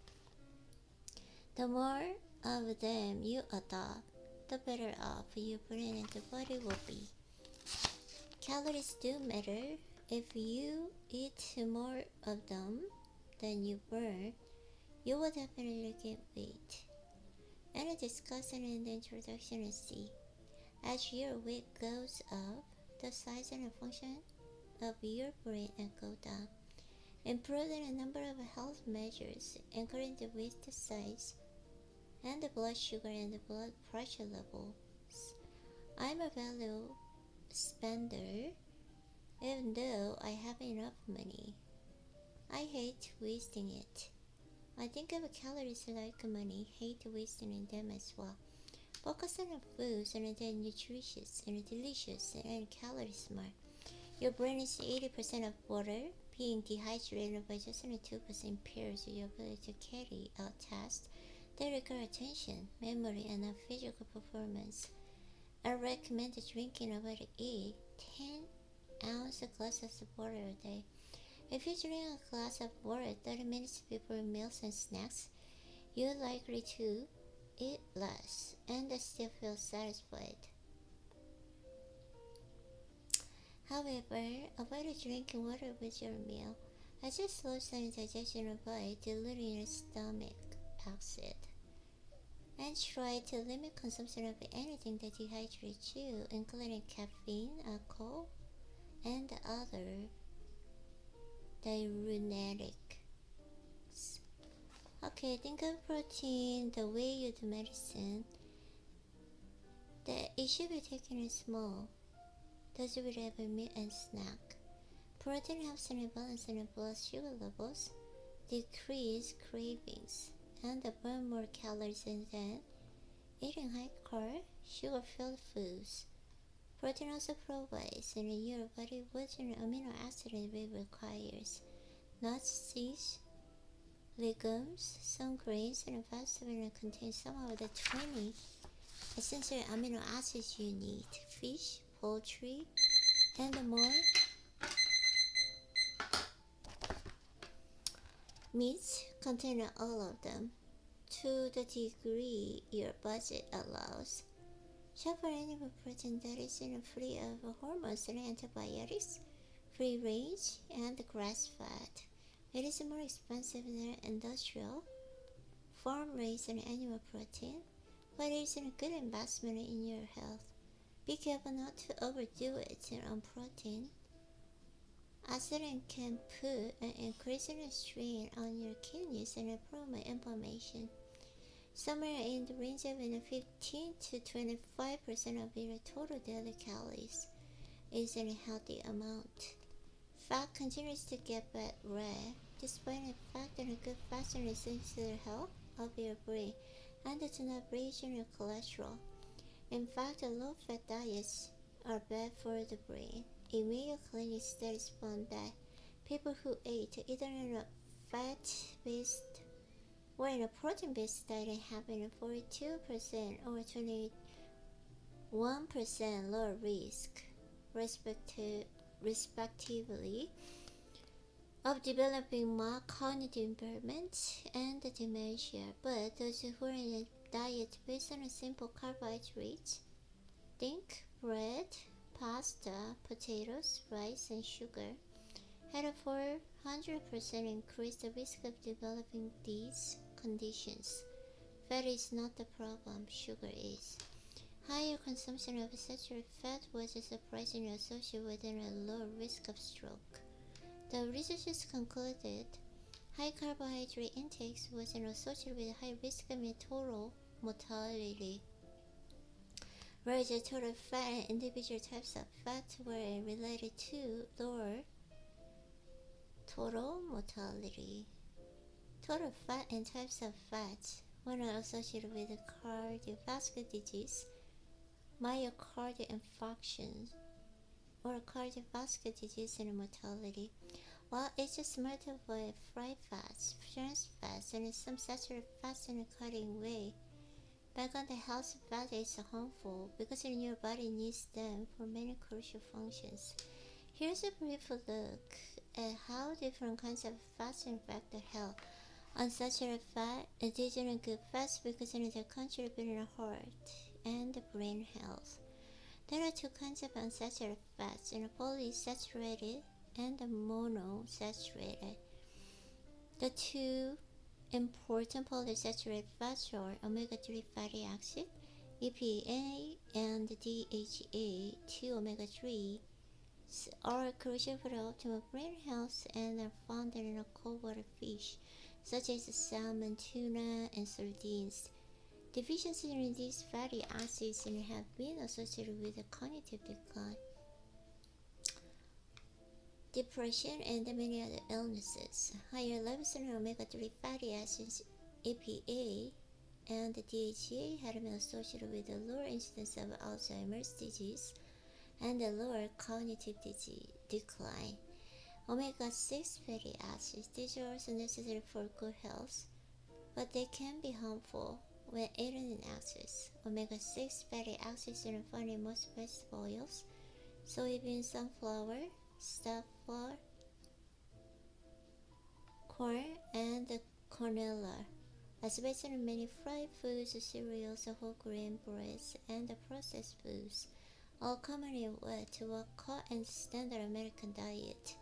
The more of them you adopt, the better off your brain and the body will be. Calories do matter. If you eat more of them than you burn, you will definitely gain weight. And discussion in the introduction is C. As your weight goes up, the size and function of your brain go down. Improving a number of health measures, including the waist size and the blood sugar and the blood pressure levels. I'm a value spender, even though I have enough money. I hate wasting it. I think of calories like money, hate wasting them as well. Focus on foods and they're nutritious and delicious and calorie smart. Your brain is 80% of water. Being dehydrated by just 2% impairs your ability to carry out tasks that require attention, memory, and physical performance. I recommend drinking about 10-ounce glasses of water a day. If you drink a glass of water 30 minutes before meals and snacks, you're likely to eat less and still feel satisfied. However, avoid drinking water with your meal, as it slows down digestion by diluting your stomach acid. And try to limit consumption of anything that dehydrates you, including caffeine, alcohol, and other diuretics. Okay, think of protein the way you do medicine, that it should be taken in small doses with every meal and snack. Protein helps in balancing blood sugar levels, decrease cravings, and burn more calories than eating high-carb, sugar-filled foods. Protein also provides your body with an amino acid it requires. Nuts, seeds, legumes, some grains, and vegetables contain some of the 20 essential amino acids you need. Fish, poultry, and more. Meats contain all of them, to the degree your budget allows. Shop for animal protein that is free of hormones and antibiotics, free range, and grass-fed. It is more expensive than industrial, farm-raised animal protein, but it is a good investment in your health. Be careful not to overdo it on protein, as it can put an increasing strain on your kidneys and promote inflammation. Somewhere in the range of 15 to 25% of your total daily calories is a healthy amount. Fat continues to get bad rap, despite the fact that good fats are essential to the health of your brain and do not raise your cholesterol. In fact, low-fat diets are bad for the brain. A Mayo Clinic study found that people who ate either in a fat-based or in a protein-based diet have a 42% or 21% lower risk, respectively, of developing mild cognitive impairment and dementia, but those who are in a diet based on a simple carbohydrates, think bread, pasta, potatoes, rice, and sugar, had a 400% increased risk of developing these conditions. Fat is not the problem, sugar is. Higher consumption of saturated fat was surprisingly associated with a lower risk of stroke. The researchers concluded high carbohydrate intake was associated with high risk of total mortality, whereas the total fat and individual types of fat were related to lower total mortality. Total fat and types of fat were not associated with cardiovascular disease, myocardial infarction, or cardiovascular disease and mortality. While it's just smart to avoid fried fats, trans fats, and some saturated fats in a cutting way, back on the health fat is harmful because your body needs them for many crucial functions. Here's a brief look at how different kinds of fats impact the health. Unsaturated fat, these are good fats because they contribute to the heart and the brain health. There are two kinds of unsaturated fats, polysaturated and monosaturated. The two important polysaturated fats are omega-3 fatty acid, EPA, and DHA. 2 omega-3 are crucial for the optimal brain health and are found in cold water fish, such as salmon, tuna, and sardines. Deficiency in these fatty acids have been associated with cognitive decline, depression, and many other illnesses. Higher levels of omega-3 fatty acids, EPA, and DHA had been associated with a lower incidence of Alzheimer's disease and a lower cognitive decline. Omega-6 fatty acids, these are also necessary for good health, but they can be harmful when eaten in excess. Omega-6 fatty acids are found in most vegetable oils, soybean, sunflower, safflower, corn, and canola, as well as in many fried foods, cereals, whole grain breads, and processed foods, all commonly in what we call a standard American diet.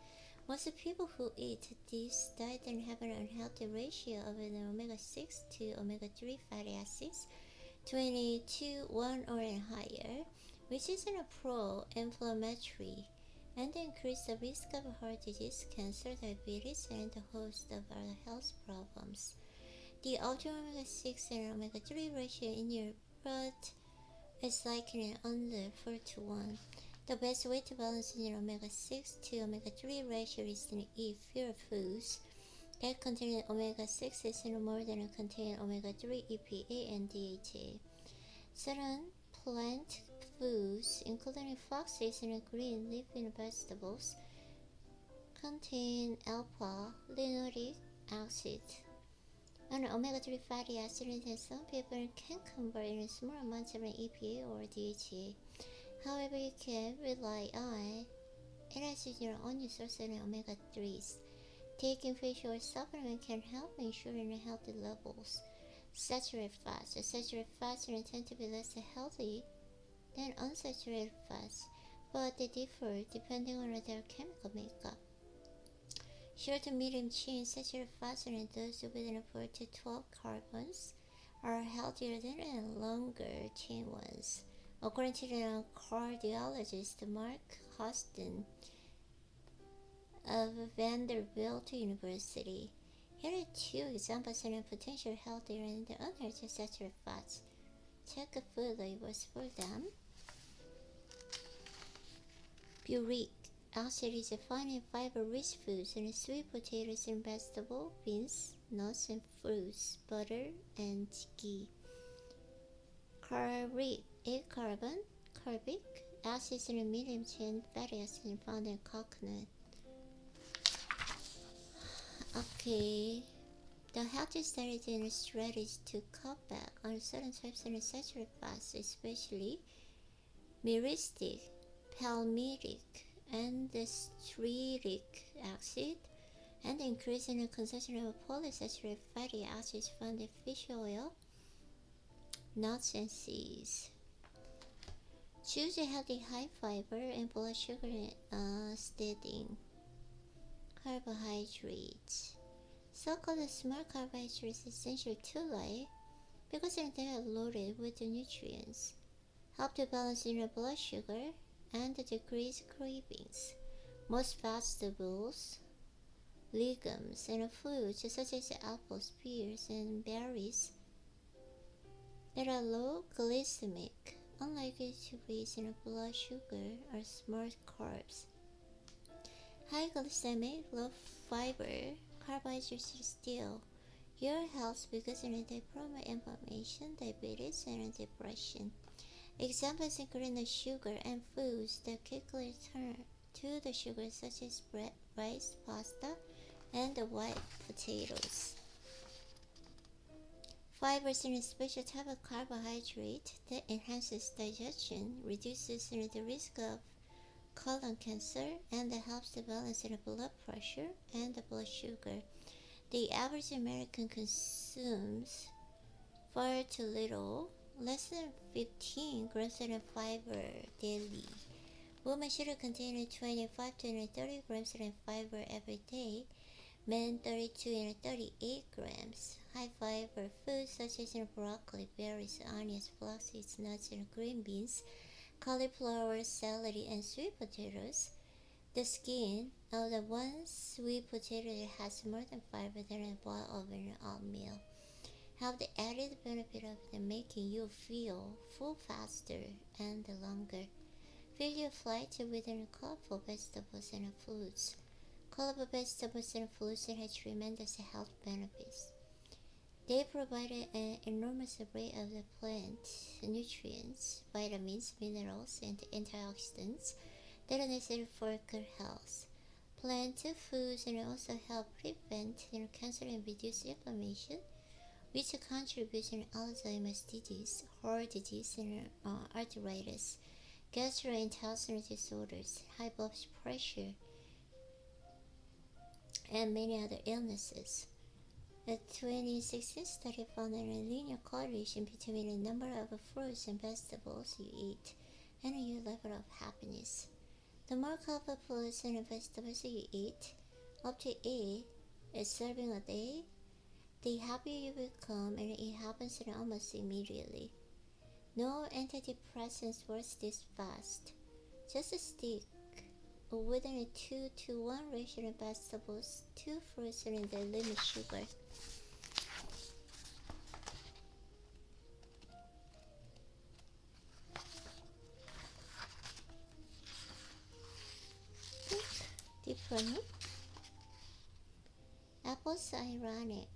Most people who eat this diet have an unhealthy ratio of an omega-6 to omega-3 fatty acids, 20:1 or higher, which is pro-inflammatory and increase the risk of heart disease, cancer, diabetes, and a host of other health problems. The optimal omega-6 and omega-3 ratio in your blood is likely under 4:1. The best way to balance your omega-6 to omega-3 ratio is to eat fewer foods that contain omega-6 and more than contain omega-3, EPA, and DHA. Certain plant foods, including flaxseeds and green leafy vegetables, contain alpha-linoleic acid, an omega-3 fatty acid that some people can convert in small amounts of EPA or DHA. However, you can rely on it as your only source of omega-3s. Taking fish oil supplement can help ensuring healthy levels. Saturated fats. Saturated fats tend to be less healthy than unsaturated fats, but they differ depending on their chemical makeup. Short to medium chain saturated fats and those with 4 to 12 carbons are healthier than longer chain ones, according to the cardiologist Mark Houston of Vanderbilt University. Here are 2 examples of potential healthier and unhealthy saturated fats. Check the food labels for them. Uric acid is found in fiber-rich foods and sweet potatoes and vegetables, beans, nuts, and fruits, butter, and ghee. Carbic acids and medium chain fatty acids found in coconut. Okay, the healthiest diet and strategy to cut back on certain types of saturated fats, especially myristic, palmitic, and stearic acid, and the increase in the consumption of polysaccharide fatty acids found in fish oil, nuts, and seeds. Choose a healthy high fiber and blood sugar steadying carbohydrates. So-called small carbohydrates essential to life because they are loaded with nutrients, help to balance your blood sugar, and decrease cravings. Most vegetables, legumes, and fruits such as apples, pears, and berries that are low glycemic, unlikely to raise your blood sugar, are smart carbs. High glycemic, low fiber carbohydrates steal your health because they promote inflammation, diabetes, and depression. Examples include sugar and foods that quickly turn to the sugar such as bread, rice, pasta, and white potatoes. Fibers are a special type of carbohydrate that enhances digestion, reduces the risk of colon cancer, and helps to balance the blood pressure and the blood sugar. The average American consumes far too little, less than 15 grams of fiber daily. Women should contain 25 to 30 grams of fiber every day, men 32 and 38 grams. High fiber foods such as broccoli, berries, onions, flax seeds, nuts, and green beans, cauliflower, celery, and sweet potatoes. The skin of the one sweet potato has more than fiber than a bowl of an oatmeal. Have the added benefit of making you feel full faster and longer. Fill your plate with colorful vegetables and fruits. Colorful vegetables and fruits have tremendous health benefits. They provide an enormous array of the plant nutrients, vitamins, minerals, and antioxidants that are necessary for good health. Plant foods also help prevent cancer and reduce inflammation, which contributes to Alzheimer's disease, heart disease, and arthritis, gastrointestinal disorders, high blood pressure, and many other illnesses. A 2016 study found a linear correlation between the number of fruits and vegetables you eat and your level of happiness. The more colorful fruits and vegetables you eat, up to 8 serving a day, the happier you become, and it happens almost immediately. No antidepressants work this fast. Just stick within a 2 to 1 ratio of vegetables, 2 fruits, and the limit sugar. Think differently. Apple's ironic.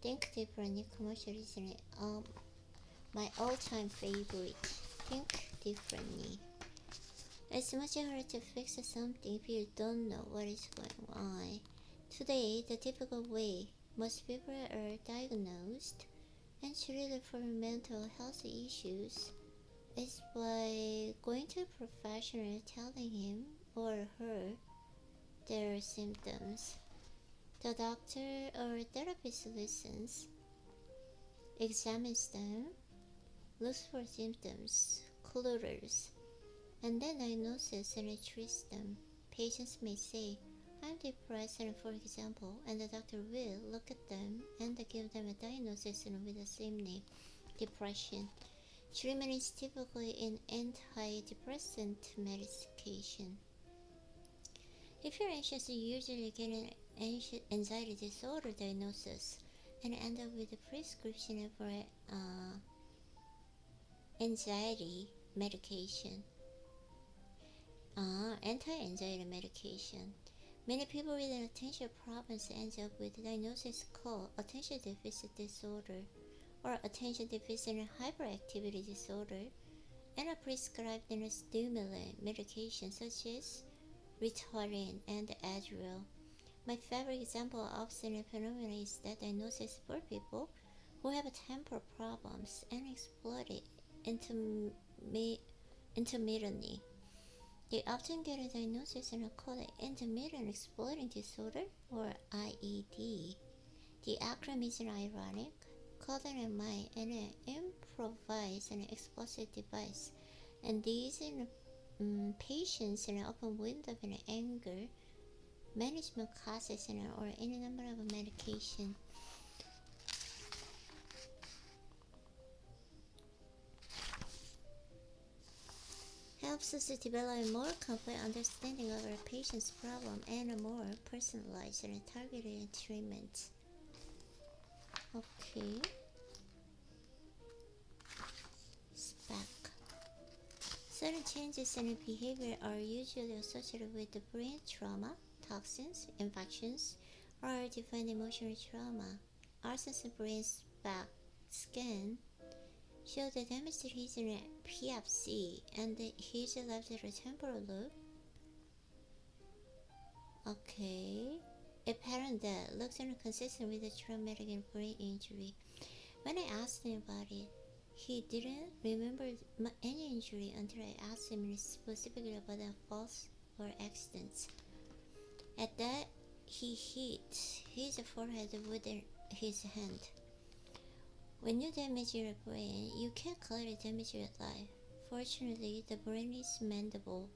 Think differently commercial is my all-time favorite. Think differently. It's much harder to fix something if you don't know what is going on. Today, the typical way most people are diagnosed and treated for mental health issues is by going to a professional telling him or her their symptoms. The doctor or therapist listens, examines them, looks for symptoms, clues, and then diagnoses and treats them. Patients may say, I'm depressed, for example, and the doctor will look at them and give them a diagnosis with the same name, depression. Treatment is typically in antidepressant medication. If you're anxious, you usually get an anxiety disorder diagnosis and end up with a prescription for anxiety medication. Anti-anxiety medication. Many people with attention problems end up with a diagnosis called attention deficit disorder or attention deficit hyperactivity disorder and are prescribed stimulant medication such as Ritalin and Adderall. My favorite example of the phenomenon is that diagnosis for people who have temper problems and exploit it intermittently. They often get a diagnosis and call it intermittent exploding disorder or IED. The acronym is ironic, calling a mind an improvised and explosive device, and these patients often wind up in anger management causes or any number of medication. Helps us to develop a more complete understanding of our patient's problem and a more personalized and targeted treatment. Okay. SPAC. Certain changes in behavior are usually associated with the brain trauma, toxins, infections, or defined emotional trauma. Arson's brain SPAC scan showed the damage to his PFC and his left temporal lobe. Okay. A pattern that looks inconsistent with a traumatic brain injury. When I asked him about it, he didn't remember any injury until I asked him specifically about the falls or accidents. At that, he hit his forehead with his hand. When you damage your brain, you can't clearly damage your life. Fortunately, the brain is mendable.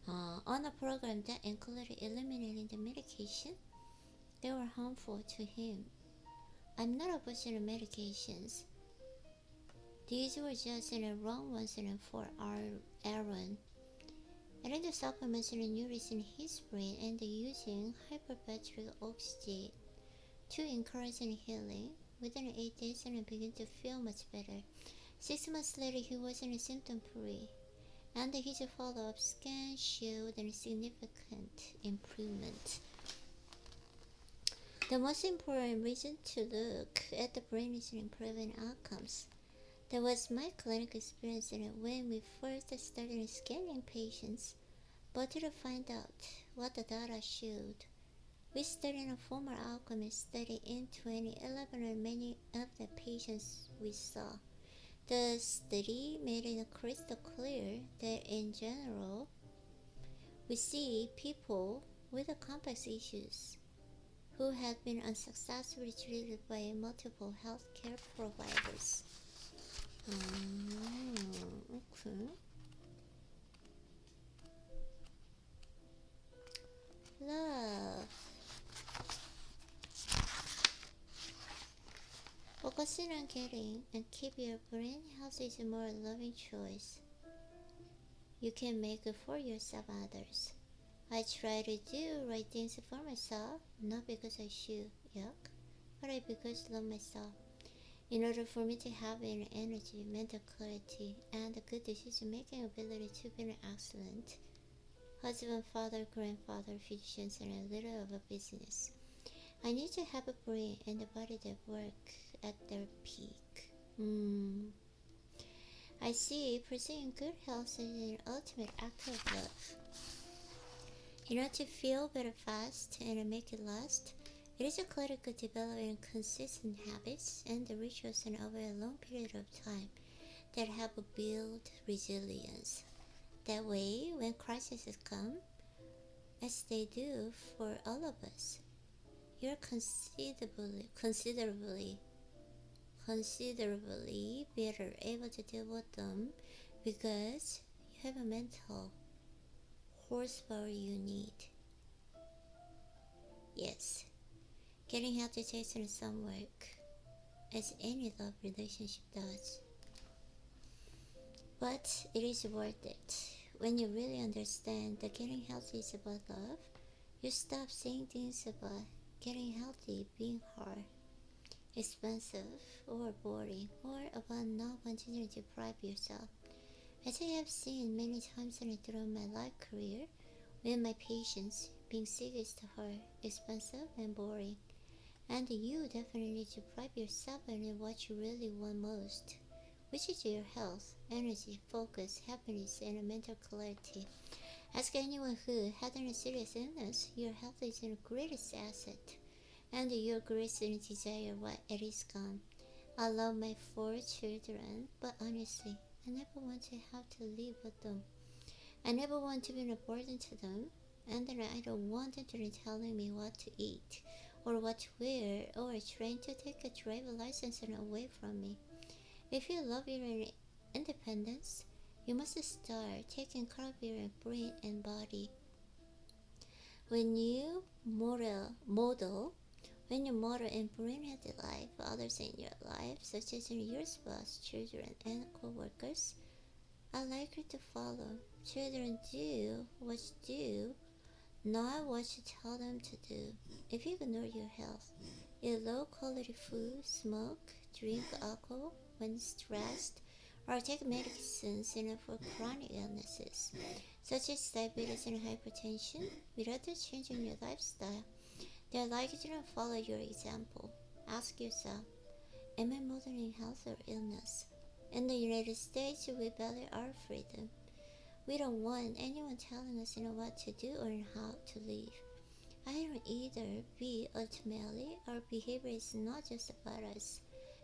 On a program that included eliminating the medication that were harmful to him. I'm not opposed to the medications. These were just wrong ones for Aaron. Adding the supplements and neurons in his brain and using hyperbaric oxygen to encourage healing. Within 8 days, I began to feel much better. 6 months later, he wasn't symptom-free, and his follow-up scan showed a significant improvement. The most important reason to look at the brain is improving outcomes. That was my clinical experience when we first started scanning patients, but to find out what the data showed. We studied a former outcome study in 2011 on many of the patients we saw. The study made it crystal clear that in general, we see people with complex issues who had been unsuccessfully treated by multiple healthcare providers. Okay. Love. Focusing on getting and keep your brain healthy is a more loving choice you can make for yourself and others. I try to do right things for myself, not because I should, but because I love myself. In order for me to have an energy, mental clarity, and a good decision-making ability to be an excellent husband, father, grandfather, physician, and a leader of a business, I need to have a brain and a body that work at their peak. I see pursuing good health as an ultimate act of love. In order to feel better fast and make it last, it is critical to developing consistent habits and rituals over a long period of time that help build resilience. That way, when crises come, as they do for all of us, you're considerably better able to deal with them because you have a mental horsepower you need. Yes, getting healthy takes some work, as any love relationship does. But it is worth it. When you really understand that getting healthy is about love, you stop saying things about getting healthy being hard, expensive, or boring, or about not wanting to deprive yourself. As I have seen many times throughout my life career, with my patients, being sick is hard, expensive, and boring. And you definitely deprive yourself of what you really want most, which is your health, energy, focus, happiness, and mental clarity. Ask anyone who had a serious illness, your health is your greatest asset, and your greatest desire when it is gone. I love my 4 children, but honestly, I never want to have to live with them. I never want to be a burden to them, and then I don't want them to telling me what to eat, or what to wear, or trying to take a driver license away from me. If you love your independence, you must start taking care of your brain and body. When you model when you model and bring into life others in your life, such as your spouse, children, and co-workers, are likely to follow. Children do what you do, not what you tell them to do. If you ignore your health, eat low-quality food, smoke, drink alcohol when stressed, or take medicines for chronic illnesses, such as diabetes and hypertension, without changing your lifestyle, they're likely to follow your example. Ask yourself, am I modeling health or illness? In the United States, we value our freedom. We don't want anyone telling us what to do or how to live. I don't either. Ultimately, our behavior is not just about us.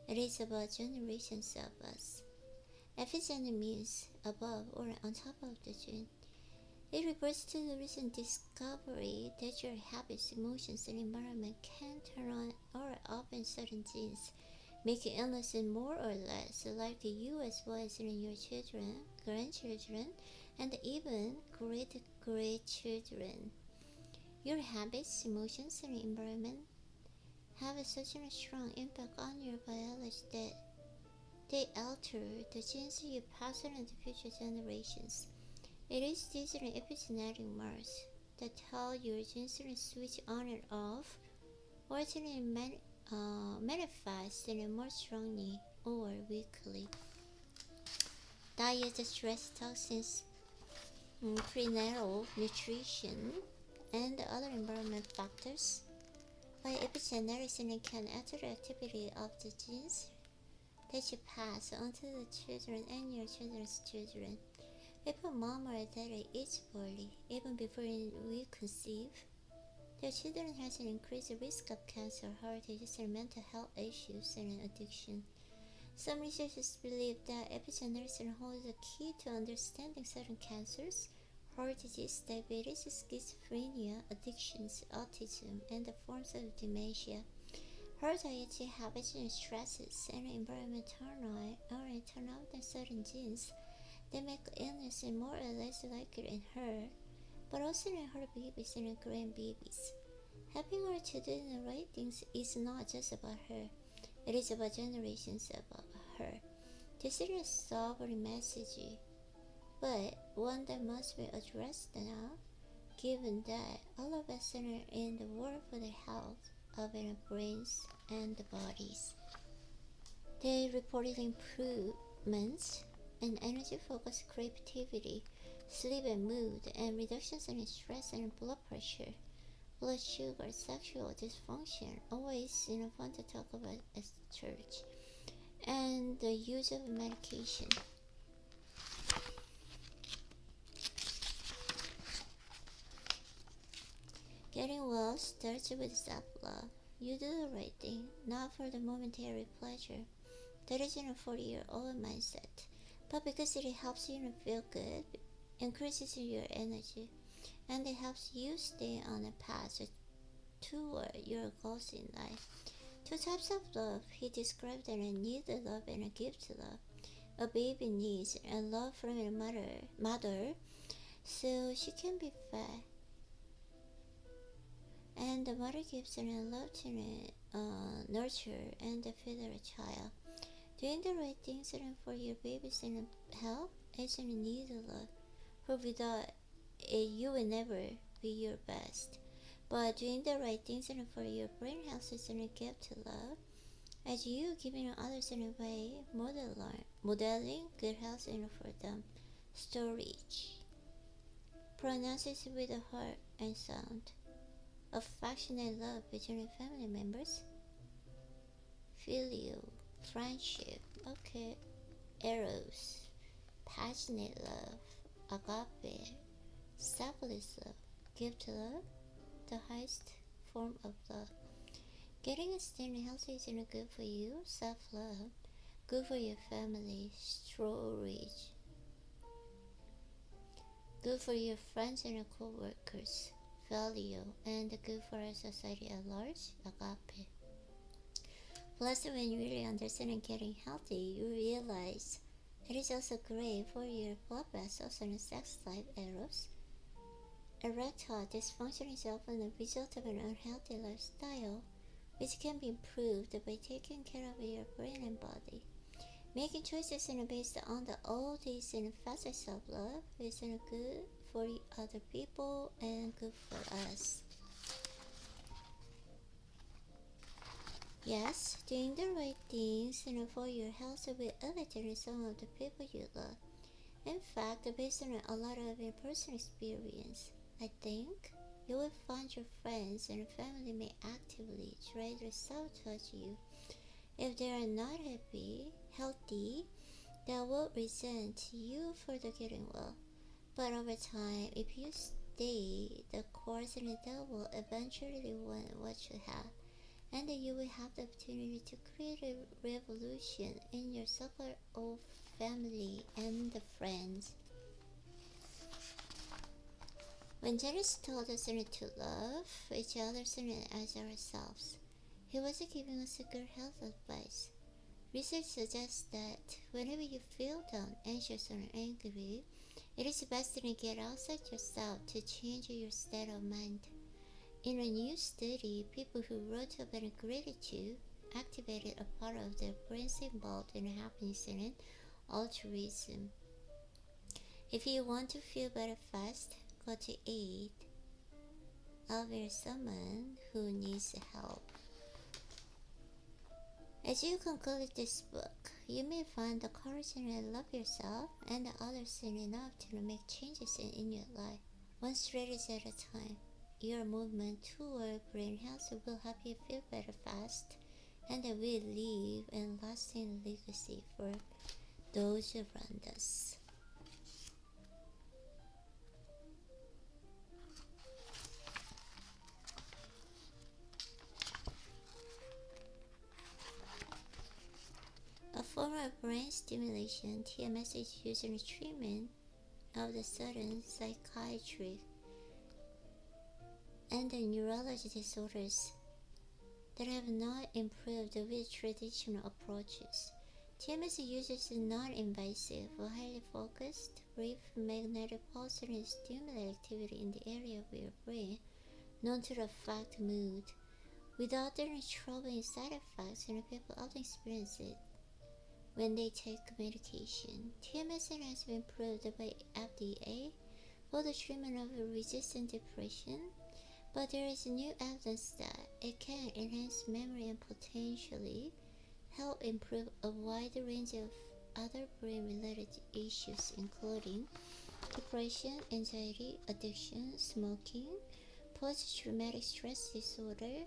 It is about generations of us. Epigenic means above or on top of the gene. It refers to the recent discovery that your habits, emotions, and environment can turn on or off in certain genes, making illnesses more or less like you as well as in your children, grandchildren, and even great-grandchildren. Your habits, emotions, and environment have such a strong impact on your biology that they alter the genes you pass on to future generations. It is these epigenetic marks that tell your genes to switch on and off, or to manifest more strongly or weakly. Diet, stress, toxins, prenatal nutrition, and other environment factors. By epigenetics can alter the activity of the genes that you pass on to the children and your children's children. If a mom or dad eats poorly, even before we conceive, their children has an increased risk of cancer, heart disease, and mental health issues, and addiction. Some researchers believe that epigenetics holds the key to understanding certain cancers, heart disease, diabetes, schizophrenia, addictions, autism, and the forms of dementia. Her diet habits and stresses and environment turn out certain genes that make illness more or less likely in her, but also in her babies and grandbabies. Helping her to do the right things is not just about her, it is about generations above her. This is a sobering message, but one that must be addressed now, given that all of us are in the war for the health of our brains and bodies. They reported improvements in energy focus, creativity, sleep and mood, and reductions in stress and blood pressure, blood sugar, sexual dysfunction, always fun to talk about at church, and the use of medication. Getting well starts with self-love. You do the right thing, not for the momentary pleasure. That is in a 40-year-old mindset, but because it helps you feel good, increases your energy, and it helps you stay on a path toward your goals in life. Two types of love he described: a needed love and a gift love. A baby needs a love from a mother so she can be fed, and the mother gives her love to nurture and feed her child. Doing the right things for your baby's health is a need of love, for without it you will never be your best. But doing the right things for your brain health is a gift to love, as you giving others in a way, modeling good health for them. Storage pronounces with a heart and sound. Affectionate love between family members. Filial, friendship, okay. Eros, passionate love. Agape, selfless love. Gift love, the highest form of love. Getting a staying healthy is good for you. Self-love, good for your family. Storage, good for your friends and co-workers, value, and good for our society at large, agape. Plus, when you really understand and getting healthy, you realize it is also great for your blood vessels and sex life, eros. Erectile dysfunction is often a result of an unhealthy lifestyle, which can be improved by taking care of your brain and body. Making choices based on all these facets of love is good for other people and good for us. Yes, doing the right things for your health will elevate some of the people you love. In fact, based on a lot of your personal experience, I think you will find your friends and family may actively try to sabotage you. If they are not healthy, they will resent you for the getting well. But over time, if you stay the course, and they will eventually want what you have, and you will have the opportunity to create a revolution in your circle of family and the friends. When Jesus told us to love each other as ourselves, he was giving us a good health advice. Research suggests that whenever you feel down, anxious, or angry, it is best to get outside yourself to change your state of mind. In a new study, people who wrote about gratitude activated a part of their brains involved in happiness and altruism. If you want to feel better fast, go to aid of someone who needs help. As you conclude this book, you may find the courage to love yourself and the others enough to make changes in your life, one strategy at a time. Your movement toward brain health will help you feel better fast, and will leave a lasting legacy for those around us. A form of brain stimulation, TMS is used in the treatment of the certain psychiatric and the neurology disorders that have not improved with traditional approaches. TMS uses non-invasive, highly focused, brief magnetic pulse and stimulate activity in the area of your brain known to affect mood. Without any troubling side effects, and people often experience it when they take medication. TMS has been approved by FDA for the treatment of resistant depression, but there is new evidence that it can enhance memory and potentially help improve a wide range of other brain-related issues, including depression, anxiety, addiction, smoking, post-traumatic stress disorder,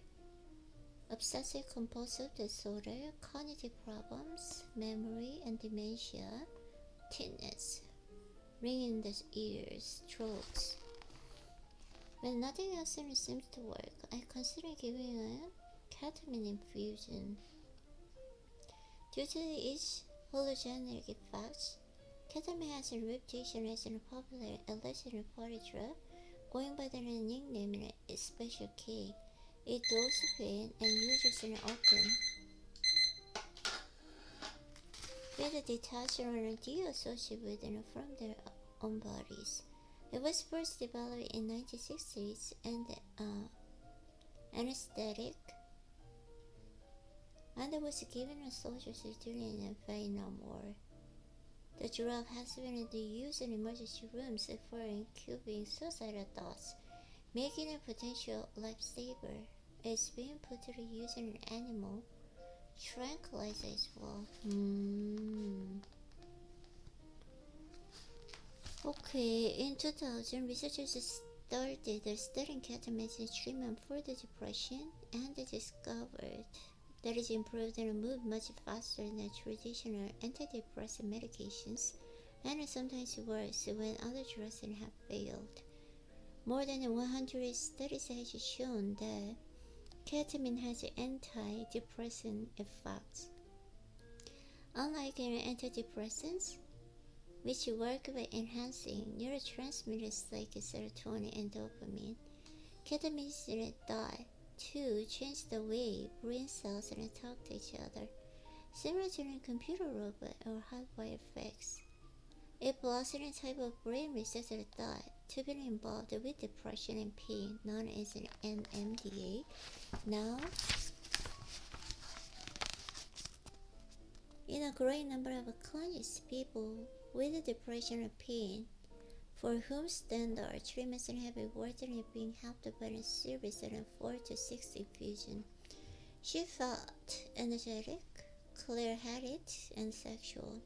obsessive-compulsive disorder, cognitive problems, memory and dementia, tinnitus, ringing in the ears, strokes. When nothing else seems to work, I consider giving a ketamine infusion. Due to its hallucinogenic effects, ketamine has a reputation as a popular illicit party drug, going by the nickname Special K. It dulls pain and users are often with a detachment or deassociated with and from their own bodies. It was first developed in 1960s and anesthetic, and it was given to soldiers during the Vietnam War. The drug has been used in emergency rooms for incubing suicidal thoughts, making it a potential lifesaver. It's being put to use in an animal tranquilizer as well. Okay, in 2000, researchers started studying ketamine treatment for the depression, and they discovered that it improved their mood much faster than traditional antidepressant medications, and sometimes worse when other drugs have failed. More than 100 studies have shown that ketamine has antidepressant effects. Unlike antidepressants, which work by enhancing neurotransmitters like serotonin and dopamine. Ketamine thought to change the way brain cells talk to each other, similar to a computer robot or hardware effects. It blocks a type of brain receptor thought to be involved with depression and pain, known as an NMDA. Now, in a growing number of clients, people with depression or pain for whom standard treatments have reported being helped by a series of 4 to 6 infusions. She felt energetic, clear-headed, and sexual.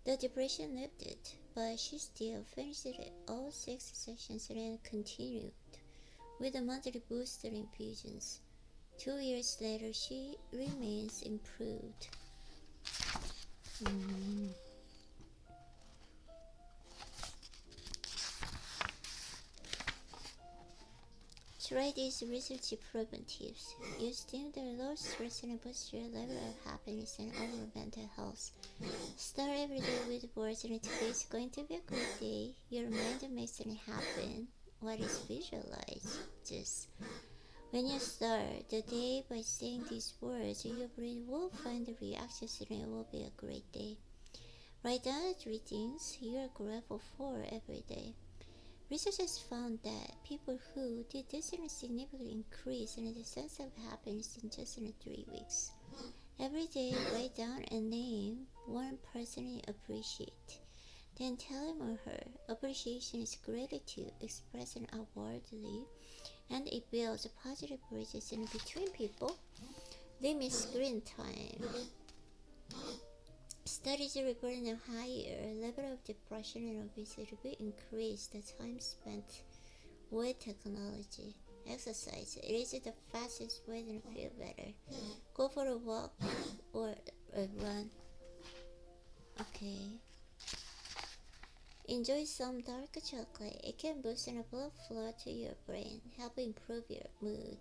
The depression lifted, but she still finished all 6 sessions and continued with the monthly booster infusions. 2 years later, she remains improved. Try these research-proven tips. Use them to lower stress and boost your level of happiness and overall mental health. Start every day with words, and today is going to be a great day. Your mind makes it happen. What is visualized? Just when you start the day by saying these words, your brain will find the reactions and it will be a great day. Write down the 3 things you are grateful for every day. Research has found that people who did this significantly increase in the sense of happiness in just 3 weeks. Every day, write down and name one person you appreciate. Then tell him or her appreciation is gratitude expressed outwardly, and it builds positive bridges in between people. Limit screen time. Studies reporting a higher level of depression and obesity will increase the time spent with technology. Exercise. It is the fastest way to feel better. Go for a walk or a run. Okay. Enjoy some dark chocolate. It can boost the blood flow to your brain, help improve your mood,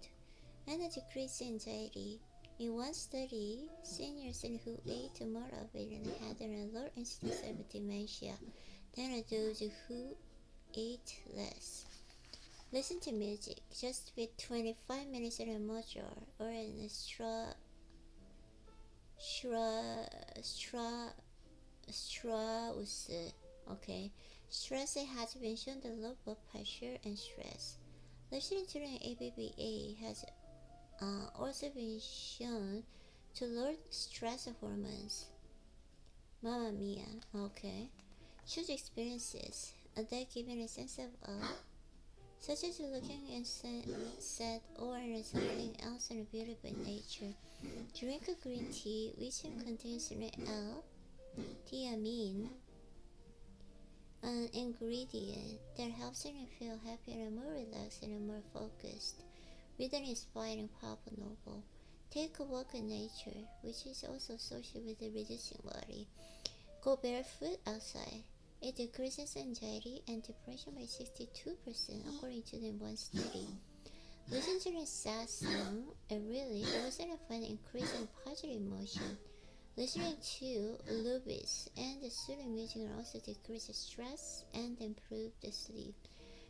and decrease anxiety. In one study, seniors who ate more of it had a lower incidence of dementia than those who ate less. Listen to music. Just with 25 minutes in a Mozart or in a Strauss. Okay. Stress has been shown to lower blood pressure and stress. Listening to an ABBA has also been shown to lower stress hormones. Mamma mia, okay. Choose experiences that give you a sense of awe, such as looking at sunset or something else in beautiful nature. Drink a green tea which contains L-theanine, an ingredient that helps you feel happier and more relaxed and more focused. Read an inspiring powerful novel. Take a walk in nature, which is also associated with reducing worry. Go barefoot outside. It decreases anxiety and depression by 62% according to the one study. Listen to a sad song, it wasn't a fun increase in positive emotion. Listening to lullabies and the soothing music also decreases stress and improve the sleep.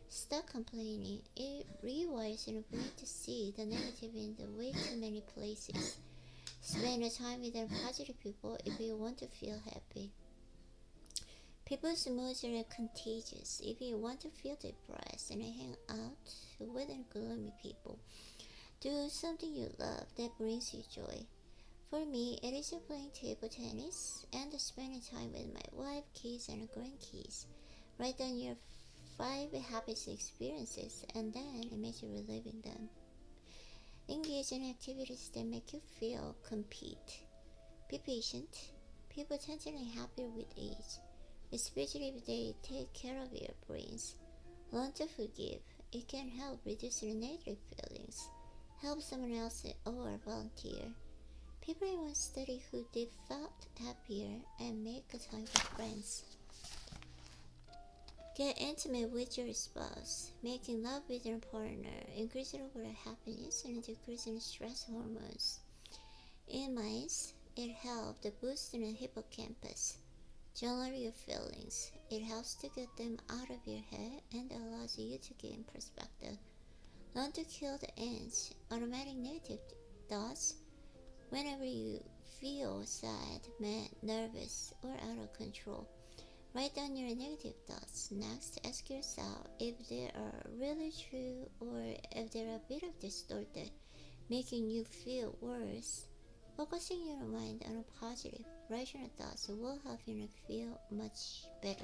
Stop complaining. It rewires your brain to see the negative in the way too many places. Spend time with positive people if you want to feel happy. People's moods are contagious. If you want to feel depressed and hang out with gloomy people, do something you love that brings you joy. For me, it is playing table tennis and spending time with my wife, kids, and grandkids. Write down your 5 happiest experiences and then imagine reliving them. Engage in activities that make you feel compete. Be patient. People tend to be happier with age, especially if they take care of your brains. Learn to forgive. It can help reduce your negative feelings. Help someone else or volunteer. People in one study who did felt happier and make time for friends. Get intimate with your spouse. Making love with your partner increases overall happiness and decreases stress hormones. In mice, it helped boost the hippocampus, Journal your feelings. It helps to get them out of your head and allows you to gain perspective. Learn to kill the ants, automatic negative thoughts. Whenever you feel sad, mad, nervous, or out of control, write down your negative thoughts. Next, ask yourself if they are really true or if they're a bit of distorted, making you feel worse. Focusing your mind on positive, rational thoughts will help you feel much better.